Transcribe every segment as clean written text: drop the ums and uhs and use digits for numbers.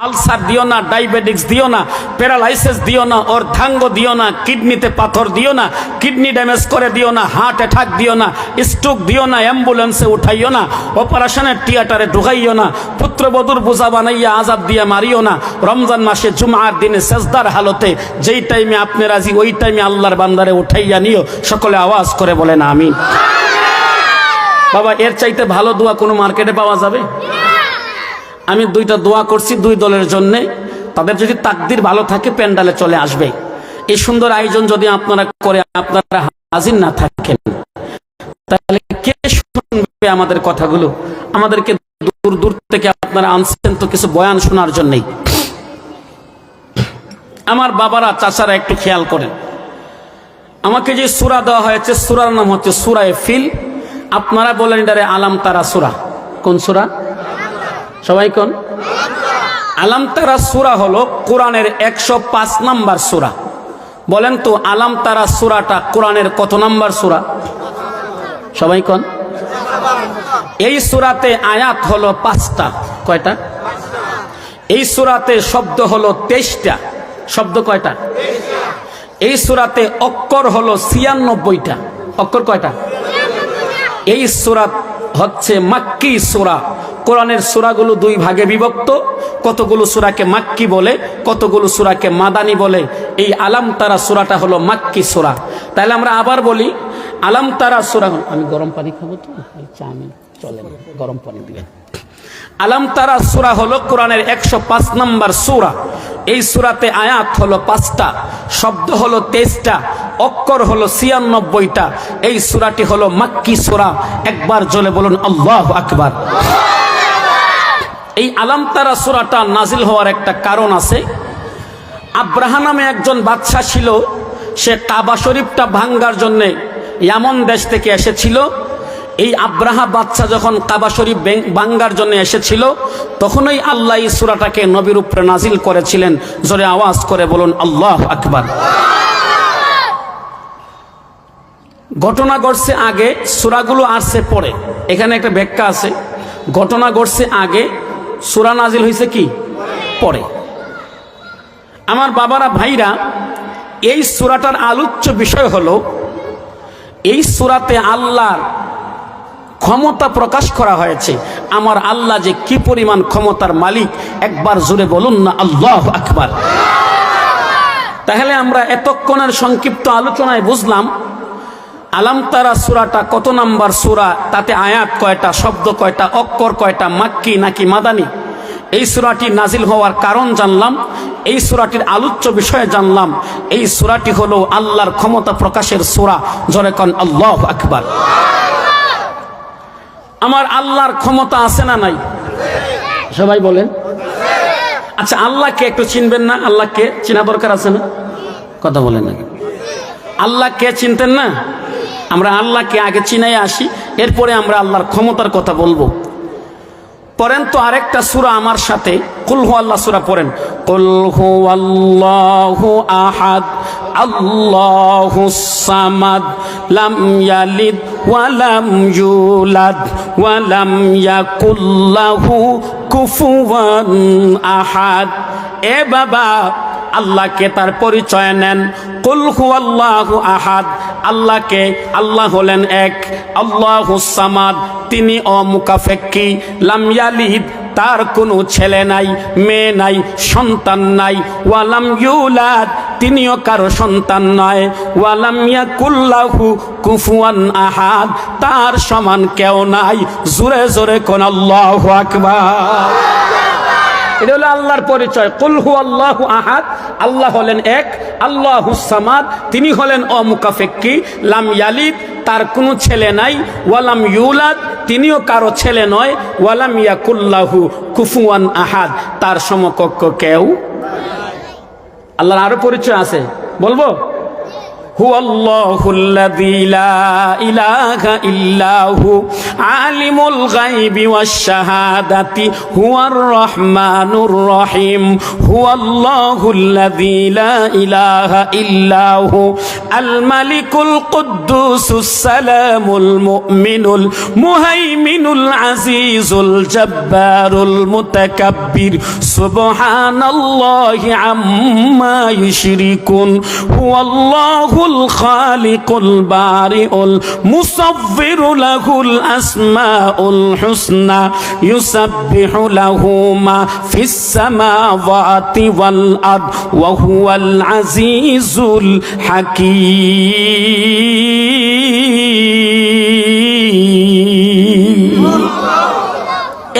Ulcer দিও না, diabetics দিও না, প্যারালাইসিস দিও না, অর্ধাঙ্গ দিও না, কিডনিতে পাথর দিও না, কিডনি ড্যামেজ করে দিও না, হার্ট অ্যাটাক দিও না, স্ট্রোক দিও না, অ্যাম্বুলেন্সে উঠাইও না, অপারেশনের থিয়েটারে ঢুকাইও না, পুত্রবধূর বোঝা বানাইয়া আজাদ দিয়ে মারিও না। রমজান মাসে জুমার দিনে সেজদার হালতে যেই টাইমে আপনি রাজি ওই টাইমে আল্লাহর বান্দারে উঠাইয়া নিও। সকলে আওয়াজ করে বলেন আমিন। বাবা, এর চাইতে ভালো দোয়া কোনো মার্কেটে পাওয়া যাবে? আমি দুইটা দোয়া করছি দুই দলের জন্যে, তাদের যদি তাকদির ভালো থাকে প্যান্ডালে চলে আসবে। এই সুন্দর আয়োজন যদি আপনারা করে আপনারা হাজির না থাকেন তাহলে কে শুনবে আমাদের কথাগুলো? আমাদেরকে দূর দূর থেকে আপনারা আনছেন তো কিছু বয়ান শোনার জন্যই। আমার বাবারা, চাচারা একটু খেয়াল করেন, আমাকে যে সূরা দেওয়া হয়েছে সূরার নাম হচ্ছে সূরায়ে ফিল। আপনারা বলেন এটারে আলাম তারা সূরা। কোন সূরা? সবাই কোন? আলাম তারা সূরা হলো কোরআনের 105 নম্বর সূরা। বলেন তো আলাম তারা সূরাটা কোরআনের কত নম্বর সূরা? সবাই কোন? এই সূরাতে আয়াত হলো 5টা। কয়টা? এই সূরাতে শব্দ হলো 23টা। শব্দ কয়টা? এই সূরাতে অক্ষর হলো 96টা। অক্ষর কয়টা? এই সূরা হচ্ছে মাক্কি সূরা। কোরআনের সূরাগুলো দুই ভাগে বিভক্ত। কতগুলো সূরাকে মাক্কি বলে, কতগুলো সূরাকে মাদানি বলে। এই আলাম তারা সূরাটা হলো মাক্কি সূরা। তাহলে আমরা আবার বলি, আলাম তারা সূরা। আমি গরম পানি খাবো তো, চা আমি চলে না, গরম পানি দিবেন। আলাম তারা সূরা হলো কোরআনের 105 নম্বর সূরা। এই সূরাতে আয়াত হলো 5টা, শব্দ হলো 23টা, অক্ষর হলো 96টা। এই সূরাটি হলো মাক্কি সূরা। একবার জোরে বলুন আল্লাহু আকবার। এই আলাম তারা সূরাটা নাজিল হওয়ার একটা কারণ আছে। আব্রাহা নামে একজন বাদশা ছিল, সে কাবা শরীফটা ভাঙ্গার জন্য ইয়ামন দেশ থেকে এসেছিল। এই আব্রাহা বাদশা যখন কাবা শরীফ ভাঙ্গার জন্য এসেছিল তখনই আল্লাহ এই সূরাটাকে নবীর উপরে নাজিল করেছিলেন। জোরে আওয়াজ করে বলুন আল্লাহু আকবার। ঘটনা ঘটছে আগে, সূরাগুলো আসছে পরে। এখানে একটা ব্যাখ্যা আছে, ঘটনা ঘটছে আগে, সূরা নাজিল হয়েছে কি পরে। আমার বাবারা, ভাইরা, এই সূরাটার আলোচ্য বিষয় হলো এই সূরাতে আল্লাহর ক্ষমতা প্রকাশ করা হয়েছে। আমার আল্লাহ যে কি পরিমাণ ক্ষমতার মালিক, একবার জোরে বলুন না আল্লাহু আকবার। তাহলে আমরা এতক্ষণের সংক্ষিপ্ত আলোচনায় বুঝলাম আলাম তারা সূরাটা কত নাম্বার সূরা, তাতে আয়াত কয়টা, শব্দ কয়টা, অক্ষর কয়টা, মাক্কি নাকি মাদানি। এই সূরাটি নাজিল হওয়ার কারণ জানলাম, এই সূরাটির আলোচ্য বিষয়ে জানলাম। এই সূরাটি হলো আল্লাহর ক্ষমতা প্রকাশের সূরা। জোরে কোন আল্লাহু আকবার। আমার আল্লাহর ক্ষমতা আছে না নাই? সবাই বলেন। আচ্ছা, আল্লাহকে একটু চিনবেন না? আল্লাহকে চেনা দরকার আছে না? কথা বলেন না। আল্লাহকে চিনতেন না? আমরা আল্লাহকে আগে চিনাই আসি, এরপরে আমরা আল্লাহর ক্ষমতার কথা বলবো। পড়েন তো আরেকটা সূরা আমার সাথে, কুল হু আল্লাহ সূরা পড়েন। কুল হু আল্লাহু আহাদ আল্লাহুস সামাদ লাম ইয়ালিদ ওয়া লাম ইউলাদ ওয়া লাম ইয়াকুল লাহু কুফুয়ান আহাদ। এ বাবা, আল্লাহকে তার পরিচয় নেন। কুল হু আল্লাহু আহাদ, আল্লাহকে, আল্লাহ হলেন এক। আল্লাহুস সামাদ, তিনি অমুকাফেক্কি। লাম ইয়ালিদ, তার কোনো ছেলে নাই, মেয়ে নাই, সন্তান নাই। ওয়ালাম ইউলাদ, তিনিও কারো সন্তান নয়। ওয়ালাম ইয়াকুল লাহু কুফুয়ান আহাদ, তার সমান কেউ নাই। জোরে জোরে কোন আল্লাহু আকবার। এটা হলো আল্লাহর পরিচয়। কুল হু আল্লাহু আহাদ, আল্লাহ হলেন এক। আল্লাহুস সামাদ, তিনি হলেন অমুকাফেক্কি। লাম ইয়ালিদ, তার কোনো ছেলে নাই। ওয়ালাম ইউলাদ, তিনিও কারো ছেলে নয়। ওয়ালাম ইয়াকুল লাহু কুফুয়ান আহাদ, তার সমকক্ষ কেউ। আল্লাহর আরো পরিচয় আছে, বলবো? হুয়াল্লাহুল্লাযী লা ইলাহা ইল্লাহু আলিমুল গায়বি ওয়াশ শাহাদাতি হুয়ার রহমানুর রহিম হুয়াল্লাহুল্লাযী লা ইলাহা ইল্লাহু আল মালিকুল কুদ্দুসুস সালামুল মুমিনুল মুহাইমিনুল আজিজুল জব্বারুল মুতাকাব্বির সুবহানাল্লাহি আম্মা ইউশরিকুন হুয়াল্লাহুল খালিকুল বারিউল মুসাవ్বিরু লাহুল আসমাউল হুসনা ইউসাব্বিহু লাহু মা ফিস সামাওয়াতি ওয়াল আরদ ওয়া হুয়াল আজিজুল হাকীম।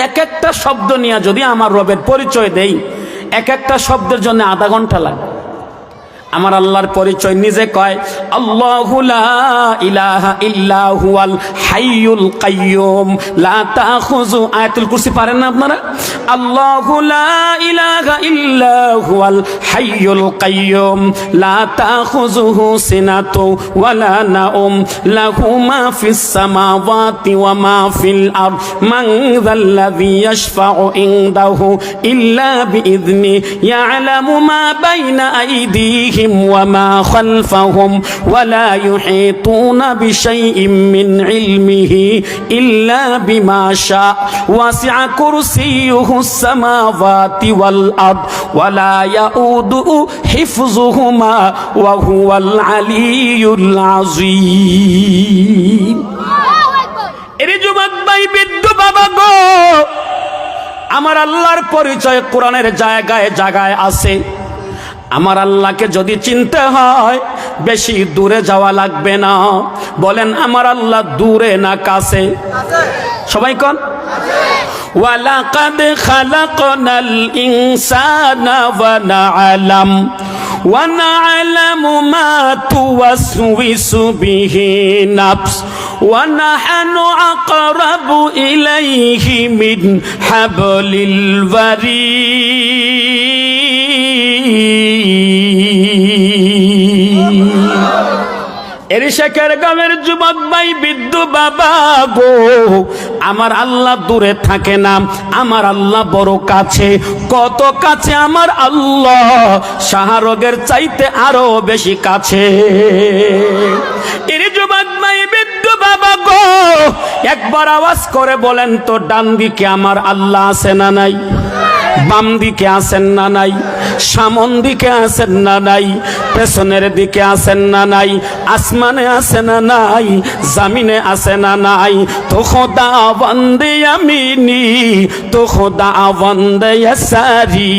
এক একটা শব্দ নিয়ে যদি আমার রবের পরিচয় দেই, এক একটা শব্দের জন্য আধা ঘন্টা লাগে। আমার আল্লাহর পরিচয় নিজে কয়, আল্লাহু লা ইলাহা ইল্লা হুয়াল হাইয়ুল কাইয়্যুম লা তাখুযু, আয়াতুল কুরসি পারেন না আপনারা? আল্লাহু লা ইলাহা ইল্লা হুয়াল হাইয়ুল কাইয়্যুম লা তাখুযুহু সিনাতু ওয়ালা নাউম লাহু মা ফিস সামাওয়াতি ওয়া মা ফিল আরদ মান যাল্লাযী ইয়াশফাউ ইনদাহু ইল্লা বিইযনি ইয়ালামু মা বাইনা আইদিহিম وما خلفهم ولا يحيطون بشيء من علمه إلا بما شاء وسع كرسيه السماوات والأرض ولا يؤوده حفظهما وهو العلي العظيم। এরে যুবক ভাই, বিদ্যু বাবা গো, আমার আল্লাহর পরিচয় কোরআনের জায়গায় জায়গায় আছে। আমার আল্লাহকে যদি চিনতে হয় বেশি দূরে যাওয়া লাগবে না। বলেন আমার আল্লাহ দূরে না কাছে? সবাই কোন ওয়ালাকাদ খালাকনাল ইনসানা ওয়া না'লামু মা তুওয়াসওয়িসু বিহি নাফস ওয়া নাহনু আকরাবু ইলাইহি মিন হাবলিল ওয়ারিদ। এরিশেকের গ্রামের যুবক ভাই, বিদ্যু বাবা গো, আমার আল্লাহ দূরে থাকে না, আমার আল্লাহ বড় কাছে। কত কাছে আমার আল্লাহ? শাহরগের চাইতে আরো বেশি কাছে। এরি যুবক ভাই, বিদ্যু বাবা গো, একবার আওয়াজ করে বলেন তো, ডান দিকে আমার আল্লাহ আছে না নাই? বাম দিকে আছেন না নাই? সামন দিকে আছেন না নাই? পেছনের দিকে আছেন না নাই? আসমানে আছে না নাই? জামিনে আছে না নাই? তো খোদা বন্দে আমিনি, তো খোদা বন্দে ইয়াসারি,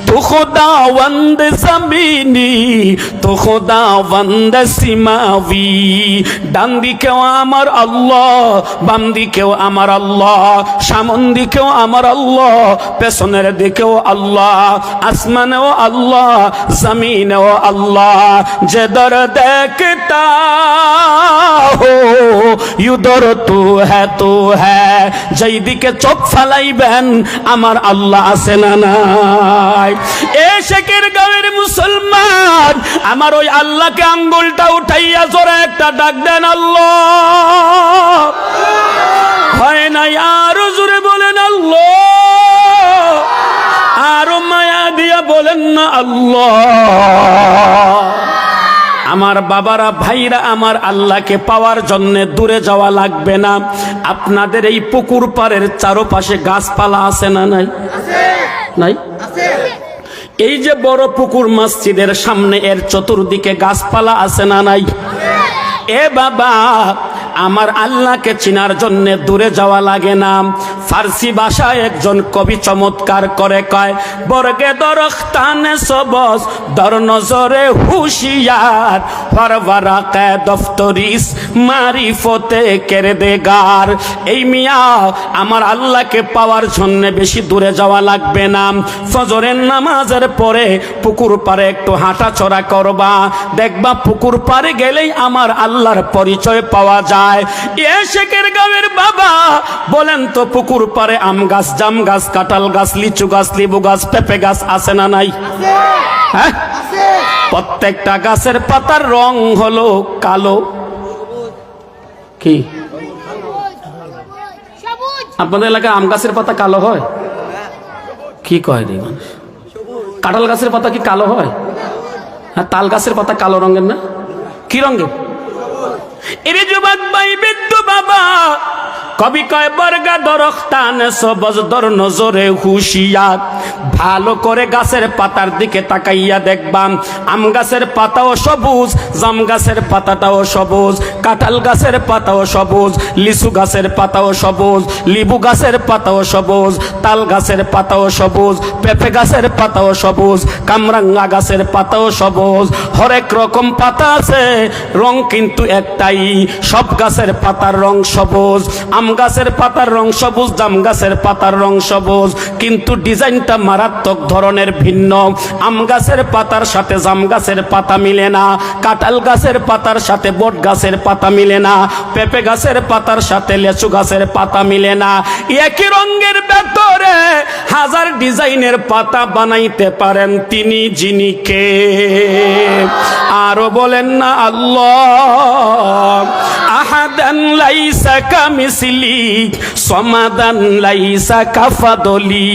তো খোদা বন্দে জামিনি, তো খোদা বন্দে সিমাবি। ডান দিকেও আমার আল্লাহ, বাম দিকেও আমার আল্লাহ, সামন দিকেও আমার আল্লাহ, পেছনের দিকেও আল্লাহ, আসমানেও আল্লাহ, জমিনেও আল্লাহ। যে দর দেখতা হো ইউদর তু হ্যায়, যেই দিকে চোখ ফালাইবেন আমার আল্লাহ আছে না নাই? এ শেখের গাঁয়ের মুসলমান, আমার ওই আল্লাহকে আঙ্গুলটা উঠাইয়া জোরে একটা ডাক দেন আল্লাহ। হয় নাই? আরো জোরে বলেন আল্লাহ, আরো মায়া দিয়া বলেন না আল্লাহ। আমার বাবারা, ভাইরা, আমার আল্লাহকে পাওয়ার জন্য দূরে যাওয়া লাগবে না। আপনাদের এই পুকুর পাড়ের চারপাশে গাছপালা আছে না নাই? নাই? এই যে বড় পুকুর মসজিদের সামনে, এর চতুর্দিকে গাছপালা আছে না নাই? এ বাবা, আমার আল্লাহকে চিনার জন্য দূরে যাওয়া লাগে না। ফার্সি ভাষায় একজন কবি চমৎকার করে কয়, বর্গে দরখতানে সবজ দর নজরে হুশিয়ার ফরওয়ারাকে দফতরিস মারিফতে কেরদেগার। এই মিয়া, আমার আল্লাহকে পাওয়ার জন্য বেশি দূরে যাওয়া লাগবে না। ফজরের নামাজের পরে পুকুর পাড়ে একটু হাঁটাচলা করবা, দেখবা পুকুর পাড়ে গেলেই আমার আল্লাহর পরিচয় পাওয়া যায়। এ শেখের গাঁয়ের বাবা, বলেন তো পুকুর পাড়ে আম গাছ, জাম গাছ, কাঁঠাল গাছ, লিচু গাছ, লেবু গাছ, পেঁপে গাছ আছে না নাই? হ্যাঁ, প্রত্যেকটা গাছের পাতার রং হলো কালো। কি আপনাদের এলাকায় আম গাছের পাতা কালো হয়? কি কয় রে মানুষ? কাঁঠাল গাছের পাতা কি কালো হয়? হ্যাঁ, তাল গাছের পাতা কালো রঙের না? কি রঙের? এরে যুবক ভাই বিদ্যু বাবা, কবি কয় বর্গা দরখতান সবজ দর নজরে হুশিয়ার। ভালো করে গাছের পাতার দিকে তাকাইয়া দেখবাম আম গাছের পাতাও সবুজ, জাম গাছের পাতাটাও সবুজ, কাঁঠাল গাছের পাতাও সবুজ, লিচু গাছের পাতাও সবুজ, লিবু গাছের পাতাও সবুজ, তাল গাছের পাতাও সবুজ, পেঁপে গাছের পাতাও সবুজ, কামরাঙ্গা গাছের পাতাও সবুজ। হরেক রকম পাতা আছে, রং কিন্তু একটাই, সব গাছের পাতার রং সবুজ। আম গাছের পাতার রং সবুজ, জাম গাছের পাতার রং সবুজ, কিন্তু ডিজাইনটা মারাত্মক ধরনের ভিন্ন। আম গাছের পাতার সাথে জাম গাছের পাতা মিলে না, কাঁঠাল গাছের পাতার সাথে বট গাছের পাতা মিলে না, পেঁপে গাছের পাতার সাথে লেচু গাছের পাতা মিলে না। একই রঙের ভেতরে হাজার ডিজাইনের পাতা বানাইতে পারেন তিনি যিনি কে? আরো বলেন না আল্লাহ। আহাদান লাইসা কামিসলি সমাদান লাইসা কাফাদলি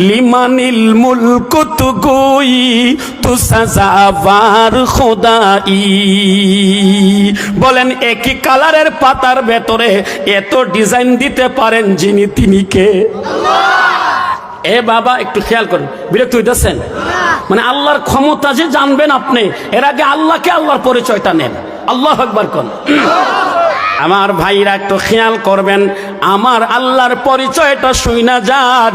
লিমানিল মুলকু তুগুই তুসাজাবার খোদাই। বলেন একই কালারের পাতার ভেতরে এত ডিজাইন দিতে পারেন যিনি তিনি কে? এ বাবা একটু খেয়াল করুন, বিরক্ত হইতেছেন? মানে আল্লাহর ক্ষমতা যে জানবেন আপনি, এর আগে আল্লাহকে আল্লাহর পরিচয়টা নেন। আল্লাহু আকবার কোন। আমার ভাইরা একটু খেয়াল করবেন, আমার আল্লাহর পরিচয়টা শুইনা যান।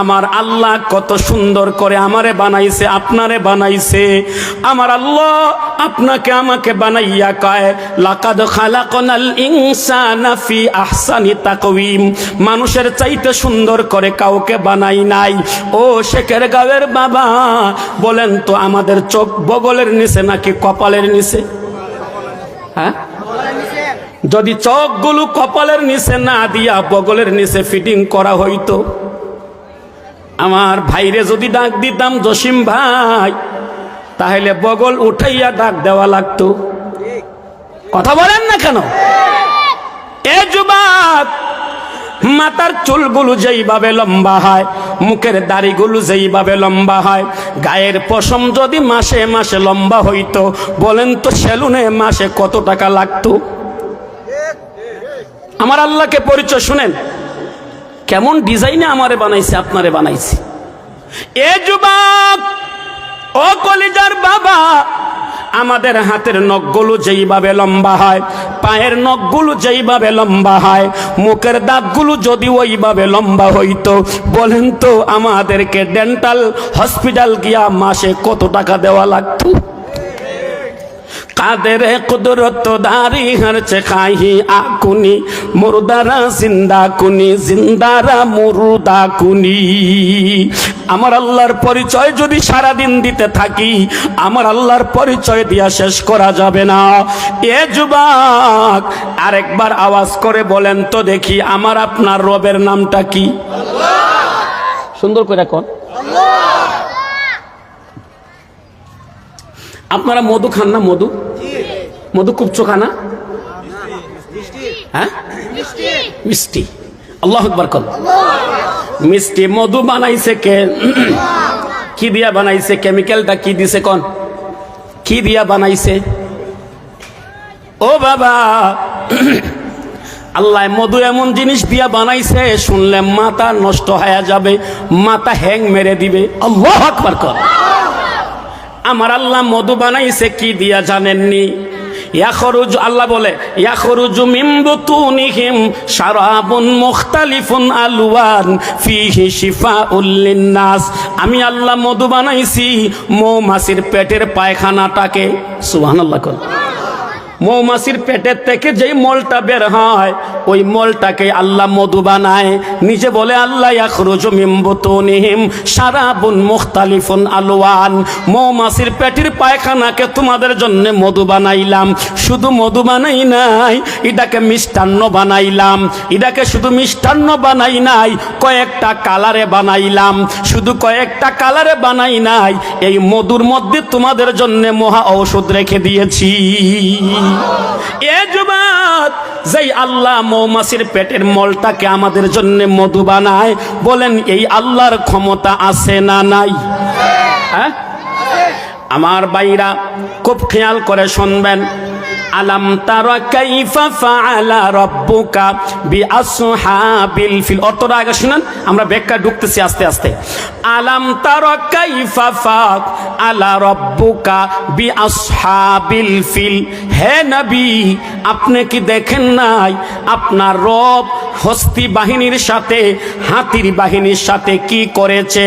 আমার আল্লাহ কত সুন্দর করে আমারে বানাইছে, আপনারে বানাইছে। আমার আল্লাহ আপনাকে আমাকে বানাইয়া কয় লাকাদ খালাকনাল ইনসানা ফি আহসানি তাকওয়িম। মানুষের চাইতে সুন্দর করে কাউকে বানাই নাই। ও শেখের গাঁয়ের বাবা, বলেন তো আমাদের চোখ বগলের নিচে নাকি কপালের নিচে? হ্যাঁ, যদি চোখগুলো কপালের নিচে না দিয়া বগলের নিচে ফিটিং করা হইতো, আমার ভাইরে যদি ডাক দিতাম জসিম ভাই, তাহলে বগল উঠাইয়া ডাক দেওয়া লাগতো। কথা বলেন না কেন? এ যুবক, মাথার চুলগুলো যেইভাবে লম্বা হয়, মুখের দাড়িগুলো যেইভাবে লম্বা হয়, গায়ের পশম যদি মাসে মাসে লম্বা হইতো, বলেন তো সেলুনে মাসে কত টাকা লাগতো? আমার আল্লাহকে পরিচয় শুনেন, কেমন ডিজাইনে আমারে বানাইছে, আপনারে বানাইছে। এ যুবক, ও কলিজার বাবা, আমাদের হাতের নখগুলো যেইভাবে লম্বা হয়, পায়ের নখগুলো যেইভাবে লম্বা হয়, মুখের দাঁতগুলো যদি ওইভাবে লম্বা হইতো, বলেন তো আমাদেরকে ডেন্টাল হসপিটাল গিয়া মাসে কত টাকা দেওয়া লাগতো? কাদের কুদরত দারি হরচে খাহি আকুনি মুর্দারা জিন্দা কুনি জিন্দারা মুর্দা কুনি। আমার আল্লাহর পরিচয় যদি সারাদিন দিতে থাকি, আমার আল্লাহর পরিচয় দিয়া শেষ করা যাবে না। এ যুবক, আরেকবার আওয়াজ করে বলেন তো দেখি, আমার আপনার রবের নামটা কি? সুন্দর করে কোন। আপনারা মধু খান না? মধু মধু কুপচো খানা? হ্যাঁ, মিষ্টি। আল্লাহু আকবার কোন। মিষ্টি মধু বানাইছে কে? কি দিয়া বানাইছে? কেমিক্যালটা কি দিছে কোন? কি দিয়া বানাইছে? ও বাবা, আল্লাহ মধু এমন জিনিস দিয়া বানাইছে, শুনলে মাথা নষ্ট হয়ে যাবে, মাথা হ্যাং মেরে দিবে। আল্লাহু আকবার কোন। আমার আল্লাহ মধু বানাইছে কি দিয়া জানেননি? ইয়াখরুজ, আল্লাহ বলে ইয়াখরুজু মিন বুতুনিহিম শারাবুন মুখতালিফুন আলওয়ান ফিহি শিফাউল লিন্নাস। আমি আল্লাহ মধু বানাইছি মৌমাছির পেটের পায়খানাটাকে। সুবহানাল্লাহ। মৌমাছির পেটের থেকে যেই মলটা বের হয় ওই মলটাকে আল্লাহ মধু বানায়। নিজে বলে আল্লাহ ইয়াখরুজু মিন বুতুনিহিম শারাবুন মুখতালিফুন আলওয়ান। মৌমাছির পেটের পায়খানাকে তোমাদের জন্য মধু বানাইলাম। শুধু মধু বানাই নাই, এটাকে মিষ্টান্ন বানাইলাম। এটাকে শুধু মিষ্টান্ন বানাই নাই, কয়েকটা কালারে বানাইলাম। শুধু কয়েকটা কালারে বানাই নাই, এই মধুর মধ্যে তোমাদের জন্য মহা ঔষধ রেখে দিয়েছি। এ যুবক, যেই আল্লাহ মৌমাছির পেটের মলটাকে আমাদের জন্য মধু বানায়, বলেন এই আল্লাহর ক্ষমতা আছে না নাই? হ্যাঁ আমার ভাইরা, খুব খেয়াল করে শুনবেন। আলাম তারা কাইফা ফাআলা রাব্বুকা বিআসহাবিল ফিল। অতটা আগে শুনেন, আমরা ব্যাখ্যা ঢুকতেছি আস্তে আস্তে। আলাম তারা কাইফা ফাআলা রাব্বুকা বিআসহাবিল ফিল। হে নবী, আপনি কি দেখেন নাই আপনার রব হস্তি বাহিনীর সাথে, হাতির বাহিনীর সাথে কি করেছে?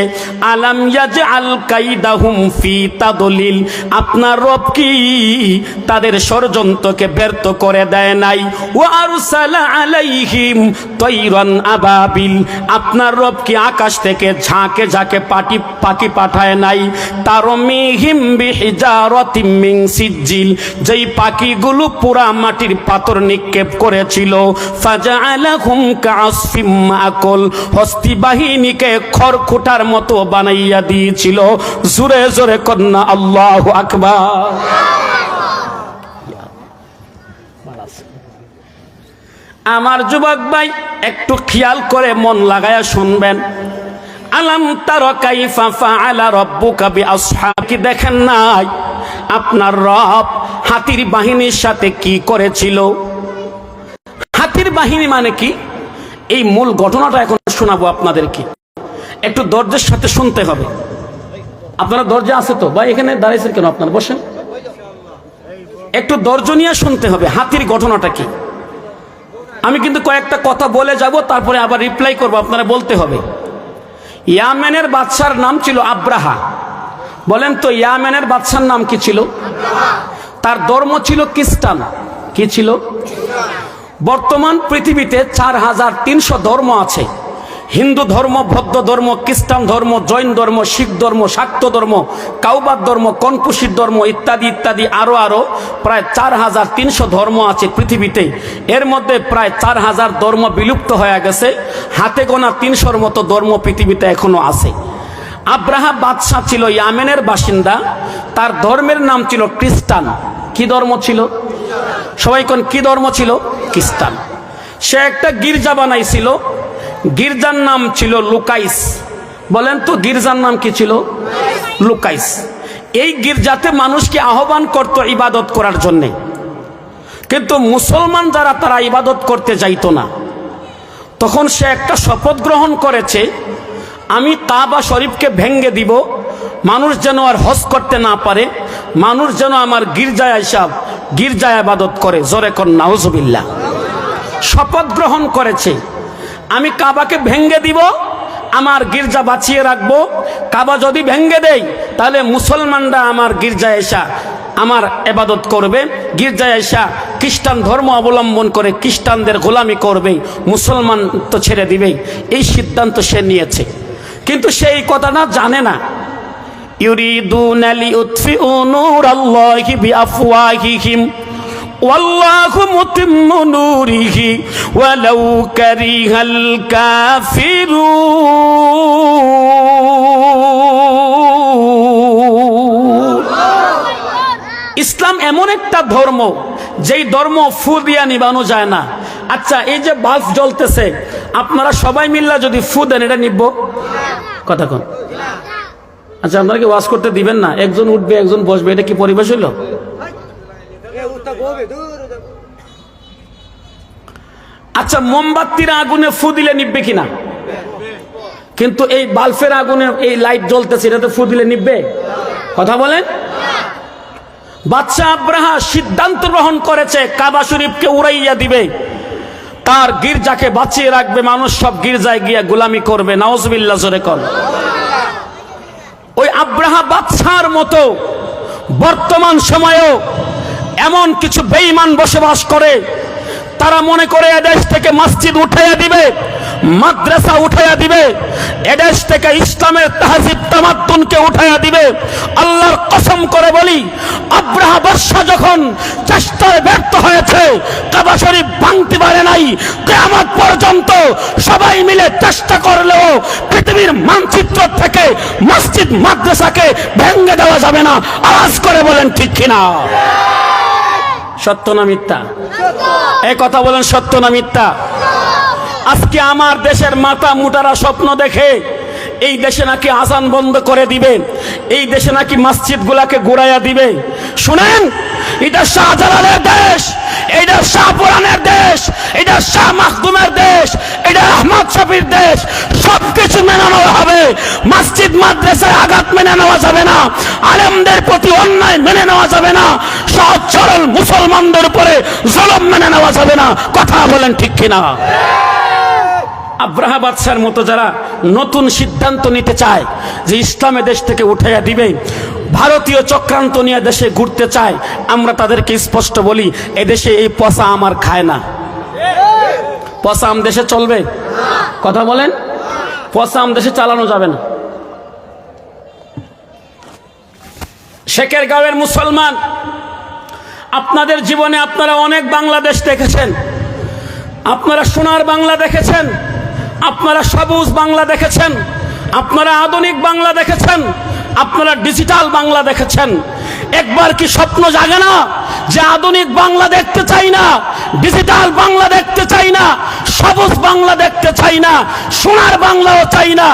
আলাম ইয়াজআল কাইদাহুম ফি তাদলিল। আপনার রব কি তাদের ষড়যন্ত্রকে ব্যর্থ করে দেয় নাই? ওয়া আরসালা আলাইহিম তায়রান আবাবিল। আপনার রব কি আকাশ থেকে ঝাঁকে ঝাঁকে পাখি পাঠায় নাই? তারমিহিম বিহিজারাতিম মিন সিজ্জিল। যেই পাখিগুলো পুরা মাটির পাথর নিক্ষেপ করেছিল। ফাজআলাহুম কাআসফিম মাকুল। হস্তি বাহিনীকে খড়কুটার মতো বানাইয়া দিয়েছিল। জোরে জোরে কন্না আল্লাহু আকবার। আমার যুবক ভাই, একটু খেয়াল করে মন লাগায়া শুনবেন। আলাম তারা কাইফা ফাআলা রাব্বুকা বিআসহাবি। দেখেন নাই আপনার রব হাতির বাহিনীর সাথে কি করেছিল? হাতির বাহিনী মানে কি, এই মূল ঘটনাটা এখন শোনাবো আপনাদেরকে। একটু ধৈর্যের সাথে শুনতে হবে। আপনারা ধৈর্য আছে তো? ভাই এখানে দাঁড়িয়েছেন কেন? আপনারা বসেন, একটু ধৈর্য নিয়ে শুনতে হবে হাতির ঘটনাটা কি। আমি কিন্তু কয়েকটা কথা বলে যাব, তারপরে আবার রিপ্লাই করব, আপনারা বলতে হবে। ইয়ামেনের বাদশার নাম ছিল আব্রাহা। বলেন তো ইয়ামেনের বাদশার নাম কি ছিল? তার ধর্ম ছিল খ্রিস্টান। কি ছিল? বর্তমান পৃথিবীতে 4300 ধর্ম আছে। হিন্দু ধর্ম, বৌদ্ধ ধর্ম, খ্রিস্টান ধর্ম, জৈন ধর্ম, শিখ ধর্ম, শাক্ত ধর্ম, কাউবাদ ধর্ম, কনফুসির ধর্ম ইত্যাদি ইত্যাদি আরো প্রায় 4300 ধর্ম আছে পৃথিবীতে। এর মধ্যে প্রায় 4000 ধর্ম বিলুপ্ত হয়ে গেছে। হাতে গোনা 300-র মতো ধর্ম পৃথিবীতে এখনো আছে। আব্রাহা বাদশাহ ছিল ইয়ামেনের বাসিন্দা। তার ধর্মের নাম ছিল খ্রিস্টান। কি ধর্ম ছিল? সবাই কোন কি ধর্ম ছিল? খ্রিস্টান। সে একটা গির্জা বানাইছিল। গির্জার নাম ছিল লুকাইস। বলেন তো গির্জার নাম কি ছিল? লুকাইস। এই গির্জাতে মানুষকে আহ্বান করত ইবাদত করার জন্যে, কিন্তু মুসলমান যারা তারা ইবাদত করতে যাইতো না। তখন সে একটা শপথ গ্রহণ করেছে, আমি কাবা শরীফকে ভেঙ্গে দিব, মানুষ যেন আর হজ করতে না পারে, মানুষ যেন আমার গির্জায় গির্জায় ইবাদত করে। জোরে কোন নাউজুবিল্লাহ। শপথ গ্রহণ করেছে, আমি কাবাকে ভেঙ্গে দিব, আমার গির্জা বাঁচিয়ে রাখবো। কাবা যদি ভেঙ্গে দেয় তাহলে মুসলমানরা আমার গির্জায় এসা আমার ইবাদত করবে, গির্জায় এসা খ্রিস্টান ধর্ম অবলম্বন করে খ্রিস্টানদের গোলামি করবে, মুসলমান তো ছেড়ে দিবে। এই সিদ্ধান্ত সে নিয়েছে, কিন্তু সে এই কথাটা জানে না। ইউরিদুনা লিউতফিউ নূরাল্লাহি বিআফওয়াহিহিম ওয়াল্লাহু মুতিম্মু নূরিহি ওয়ালাউ কারিহাল কাফিরুন। ইসলাম এমন একটা ধর্ম যেই ধর্ম ফু দিয়া নিবানো যায় না। আচ্ছা, এই যে বাল্ব জ্বলতেছে, আপনারা সবাই মিল্লা যদি ফু দেন, এটা নিব? কথা কোন? আচ্ছা, আপনারা কি ওয়াজ করতে দিবেন না? একজন উঠবে, একজন বসবে, এটা কি পরিবেশ হইল? আচ্ছা, মোমবাতির আগুনে ফু দিলে নিববে কিনা? কিন্তু এই বাল্বের আগুনে এই লাইট জ্বলতেছে, এটাতে ফু দিলে নিববে? কথা বলেন। বাদশা আব্রাহা সিদ্ধান্ত গ্রহণ করেছে কাবা শরীফকে উড়াইয়া দিবে, তার গির্জাকে বাঁচিয়ে রাখবে, মানুষ সব গির্জায় গিয়া গোলামি করবে। নাউজুবিল্লাহ, জোরে কর। ওই আব্রাহা বাদশার মতো বর্তমান সময়েও এমন কিছু বেঈমান বসবাস করে, তারা মনে করে এদেশ থেকে মসজিদ উঠাইয়া দিবে, মাদ্রাসা উঠাইয়া দিবে, এদেশ থেকে ইসলামের তাহজিব তামাদ্দুনকে উঠাইয়া দিবে। আল্লাহর কসম করে বলি, আব্রাহা বাদশাহ যখন চেষ্টায় ব্যর্থ হয়েছে, কাবা শরীফ ভাঙতে পারে নাই, কিয়ামত পর্যন্ত সবাই মিলে চেষ্টা করলেও পৃথিবীর মানচিত্র থেকে মসজিদ মাদ্রাসাকে ভেঙে দেওয়া যাবে না। আওয়াজ করে বলেন ঠিক কিনা? সত্য না মিথ্যা? এই কথা বলেন, সত্য না মিথ্যা? আজকে আমার দেশের মাথা মুটারা স্বপ্ন দেখে এই দেশে নাকি আজান বন্ধ করে দিবে, এই দেশে নাকি মসজিদ গুলাকে ঘুরাইয়া দিবে। শুনেন, এটা শাহজালালের দেশ, এটা শাহপুরানের দেশ, এটা শাহ মাখদুমের দেশ, এটা আহমদ শফির দেশ। সবকিছু মেনে নেওয়া হবে, মসজিদ মাদ্রাসায় আঘাত মেনে নেওয়া যাবে না, আলেমদের প্রতি অন্যায় মেনে নেওয়া যাবে না, সহজ সরল মুসলমানদের উপরে জুলুম মেনে নেওয়া যাবে না। কথা বলেন ঠিক কিনা? আব্রাহা বাদশার মতো যারা নতুন সিদ্ধান্ত নিতে চায় যে ইসলামে দেশ থেকে উঠাইয়া দিবে, ভারতীয় চক্রান্ত নিয়ে দেশে ঘুরতে চায়, আমরা তাদেরকে স্পষ্ট বলি, এদেশে এই পচা আমার খায় না। পচা আম দেশে চলবে? কথা বলেন, পচা আম দেশে চালানো যাবে না। শেখের গাঁওয়ের মুসলমান, আপনাদের জীবনে আপনারা অনেক বাংলাদেশ দেখেছেন, আপনারা সোনার বাংলা দেখেছেন, আপনারা সবুজ বাংলা দেখেছেন, আপনারা আধুনিক বাংলা দেখেছেন, আপনারা ডিজিটাল বাংলা দেখেছেন। একবার কি স্বপ্ন জাগে না যে আধুনিক বাংলা দেখতে চাই না, ডিজিটাল বাংলা দেখতে চাই না, সবুজ বাংলা দেখতে চাই না, সোনার বাংলাও চাই না?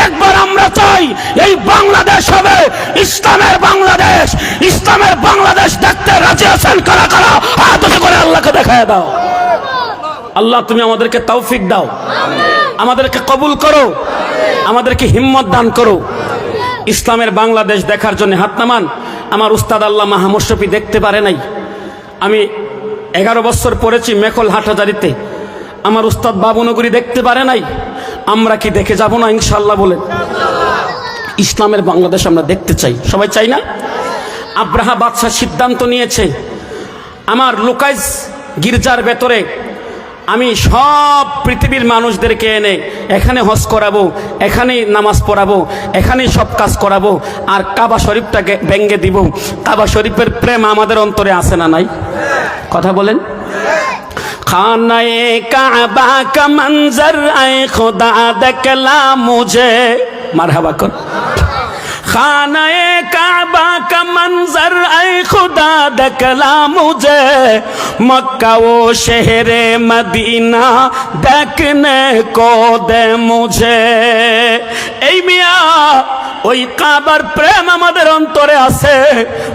একবার আমরা চাই এই বাংলাদেশ হবে ইসলামের বাংলাদেশ। ইসলামের বাংলাদেশ দেখতে রাজি আছেন কারা কারা? হাত উঁচু করে আল্লাহকে দেখায় দাও। আল্লাহ তুমি আমাদেরকে তৌফিক দাও, আমাদেরকে কবুল করো, আমাদেরকে হিম্মত দান করো। ইসলামের বাংলাদেশ দেখার জন্য হাত নামান। আমার উস্তাদ আল্লাহ মাহমুদ শফি দেখতে পারে নাই। আমি 11 বছর পড়েছি মেখল হাটহাজারিতে, আমার উস্তাদ বাবুনগরী দেখতে পারে নাই। আমরা কি দেখে যাব না ইনশাআল্লাহ? বলে ইসলামের বাংলাদেশ আমরা দেখতে চাই, সবাই চাই না? আব্রাহা বাদশাহ সিদ্ধান্ত নিয়েছে, আমার লুকাইজ গির্জার ভেতরে আমি সব পৃথিবীর মানুষদেরকে এনে এখানে হজ করাবো, এখানেই নামাজ পড়াবো, এখানেই সব কাজ করাবো, আর কাবা শরীফটাকে ভেঙে দিব। কাবা শরীফের প্রেম আমাদের অন্তরে আছে না নাই? কথা বলেন। খানায়ে কাবা কা মঞ্জর আয়ে খুদা দেখলা মুঝে, মারহাবা কর। खाना-ए काबा का मंजर ऐ खुदा देखला मुझे, मक्का वो शहरे मदीना देखने को दे मुझे। এই মিয়া ওই কাবার প্রেম আমাদের অন্তরে আছে।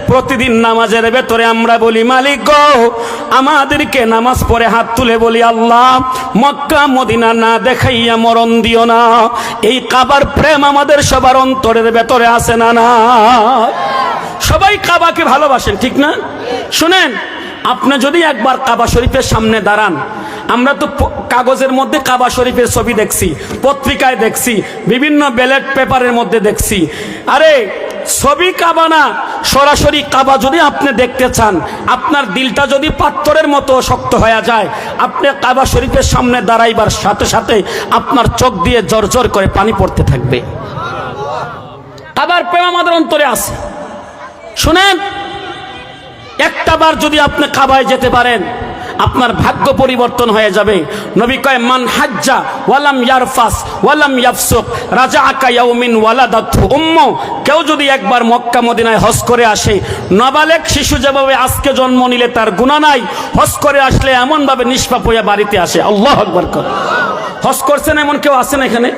প্রতিদিন নামাজের ভেতরে আমরা বলি, মালিক গো আমাদেরকে নামাজ পড়ে হাত তুলে বলি, আল্লাহ মক্কা মদিনা না দেখাইয়া মরণ দিও না। এই কাবার প্রেম আমাদের সবার অন্তরের ভেতরে আছে না? না, সবাই কাবাকে ভালোবাসেন, ঠিক না? শুনেন, আপনি যদি একবার কাবা শরীফের সামনে দাঁড়ান, আমরা তো কাগজের মধ্যে কাবা শরীফের ছবি দেখছি, পত্রিকায় দেখছি, বিভিন্ন ব্যালট পেপারের মধ্যে দেখছি। আরে ছবি কাবা না, সরাসরি কাবা যদি আপনি দেখতে চান, আপনার দিলটা যদি পাথরের মতো শক্ত হয়ে যায়, আপনি কাবা শরীফের সামনে দাঁড়াইবার সাথে সাথে আপনার চোখ দিয়ে জর্জর করে পানি পড়তে থাকবে। কাবার প্রেম আমাদের অন্তরে আছে। শুনেন, একটা বার যদি আপনি কাবায় যেতে পারেন, আপনার ভাগ্য পরিবর্তন হয়ে যাবে। নবী কয়, মান হাজ্জা ওয়ালাম ইয়ারফাস ওয়ালাম ইয়াফসুক রাজাআকা ইয়াউমিন ওয়ালাদাতহু উম্মু। কেউ যদি একবার মক্কা মদিনায় হজ করে আসে, নাবালেগ শিশু যেভাবে আজকে জন্ম নিলে তার গুনাহ নাই, হজ করে আসলে এমন ভাবে নিষ্পাপ হয়ে বাড়িতে আসে। আল্লাহু আকবার কর। হজ করছেন এমন কেউ আছেন এখানে?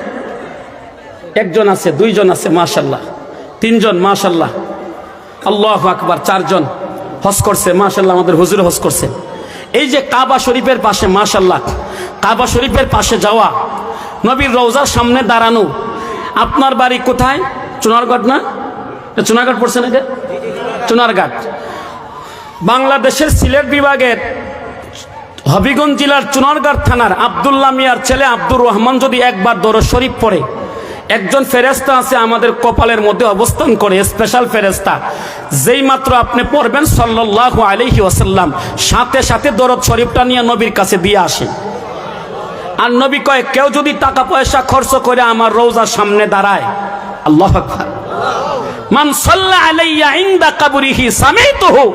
একজন আছে, দুইজন আছে, মাশাআল্লাহ, তিনজন, মাশাআল্লাহ, আল্লাহু আকবার, চারজন হজ করছে, মাশাআল্লাহ, আমাদের হুজুর হজ করছে। এই যে কাবা শরীফের পাশে, মাশাআল্লাহ, কাবা শরীফের পাশে যাওয়া, নবীর রওজার সামনে দাঁড়ানো। আপনার বাড়ি কোথায়? চুনারঘাট না? চুনারঘাট পড়ছেন? এটা চুনারঘাট। বাংলাদেশের সিলেট বিভাগের হবিগঞ্জ জেলার চুনারঘাট থানার আব্দুল্লাহ মিয়ার ছেলে আব্দুর রহমান যদি একবার দরুদ শরীফ পড়ে, একজন ফেরেশতা আছে আমাদের কপালের মধ্যে অবস্থান করে, স্পেশাল ফেরেশতা। যেই মাত্র আপনি পড়বেন সাল্লাল্লাহু আলাইহি ওয়াসাল্লাম, সাথে সাথে দরুদ শরীফটা নিয়ে নবীর কাছে দিয়ে আসেন। আর নবী কয়, কেউ যদি টাকা পয়সা খরচ করে আমার রওজার সামনে দাঁড়ায়, আল্লাহু আকবার, মান সাল্লা আলাইয়া ইনদা কবরিহি সামাইতুহু,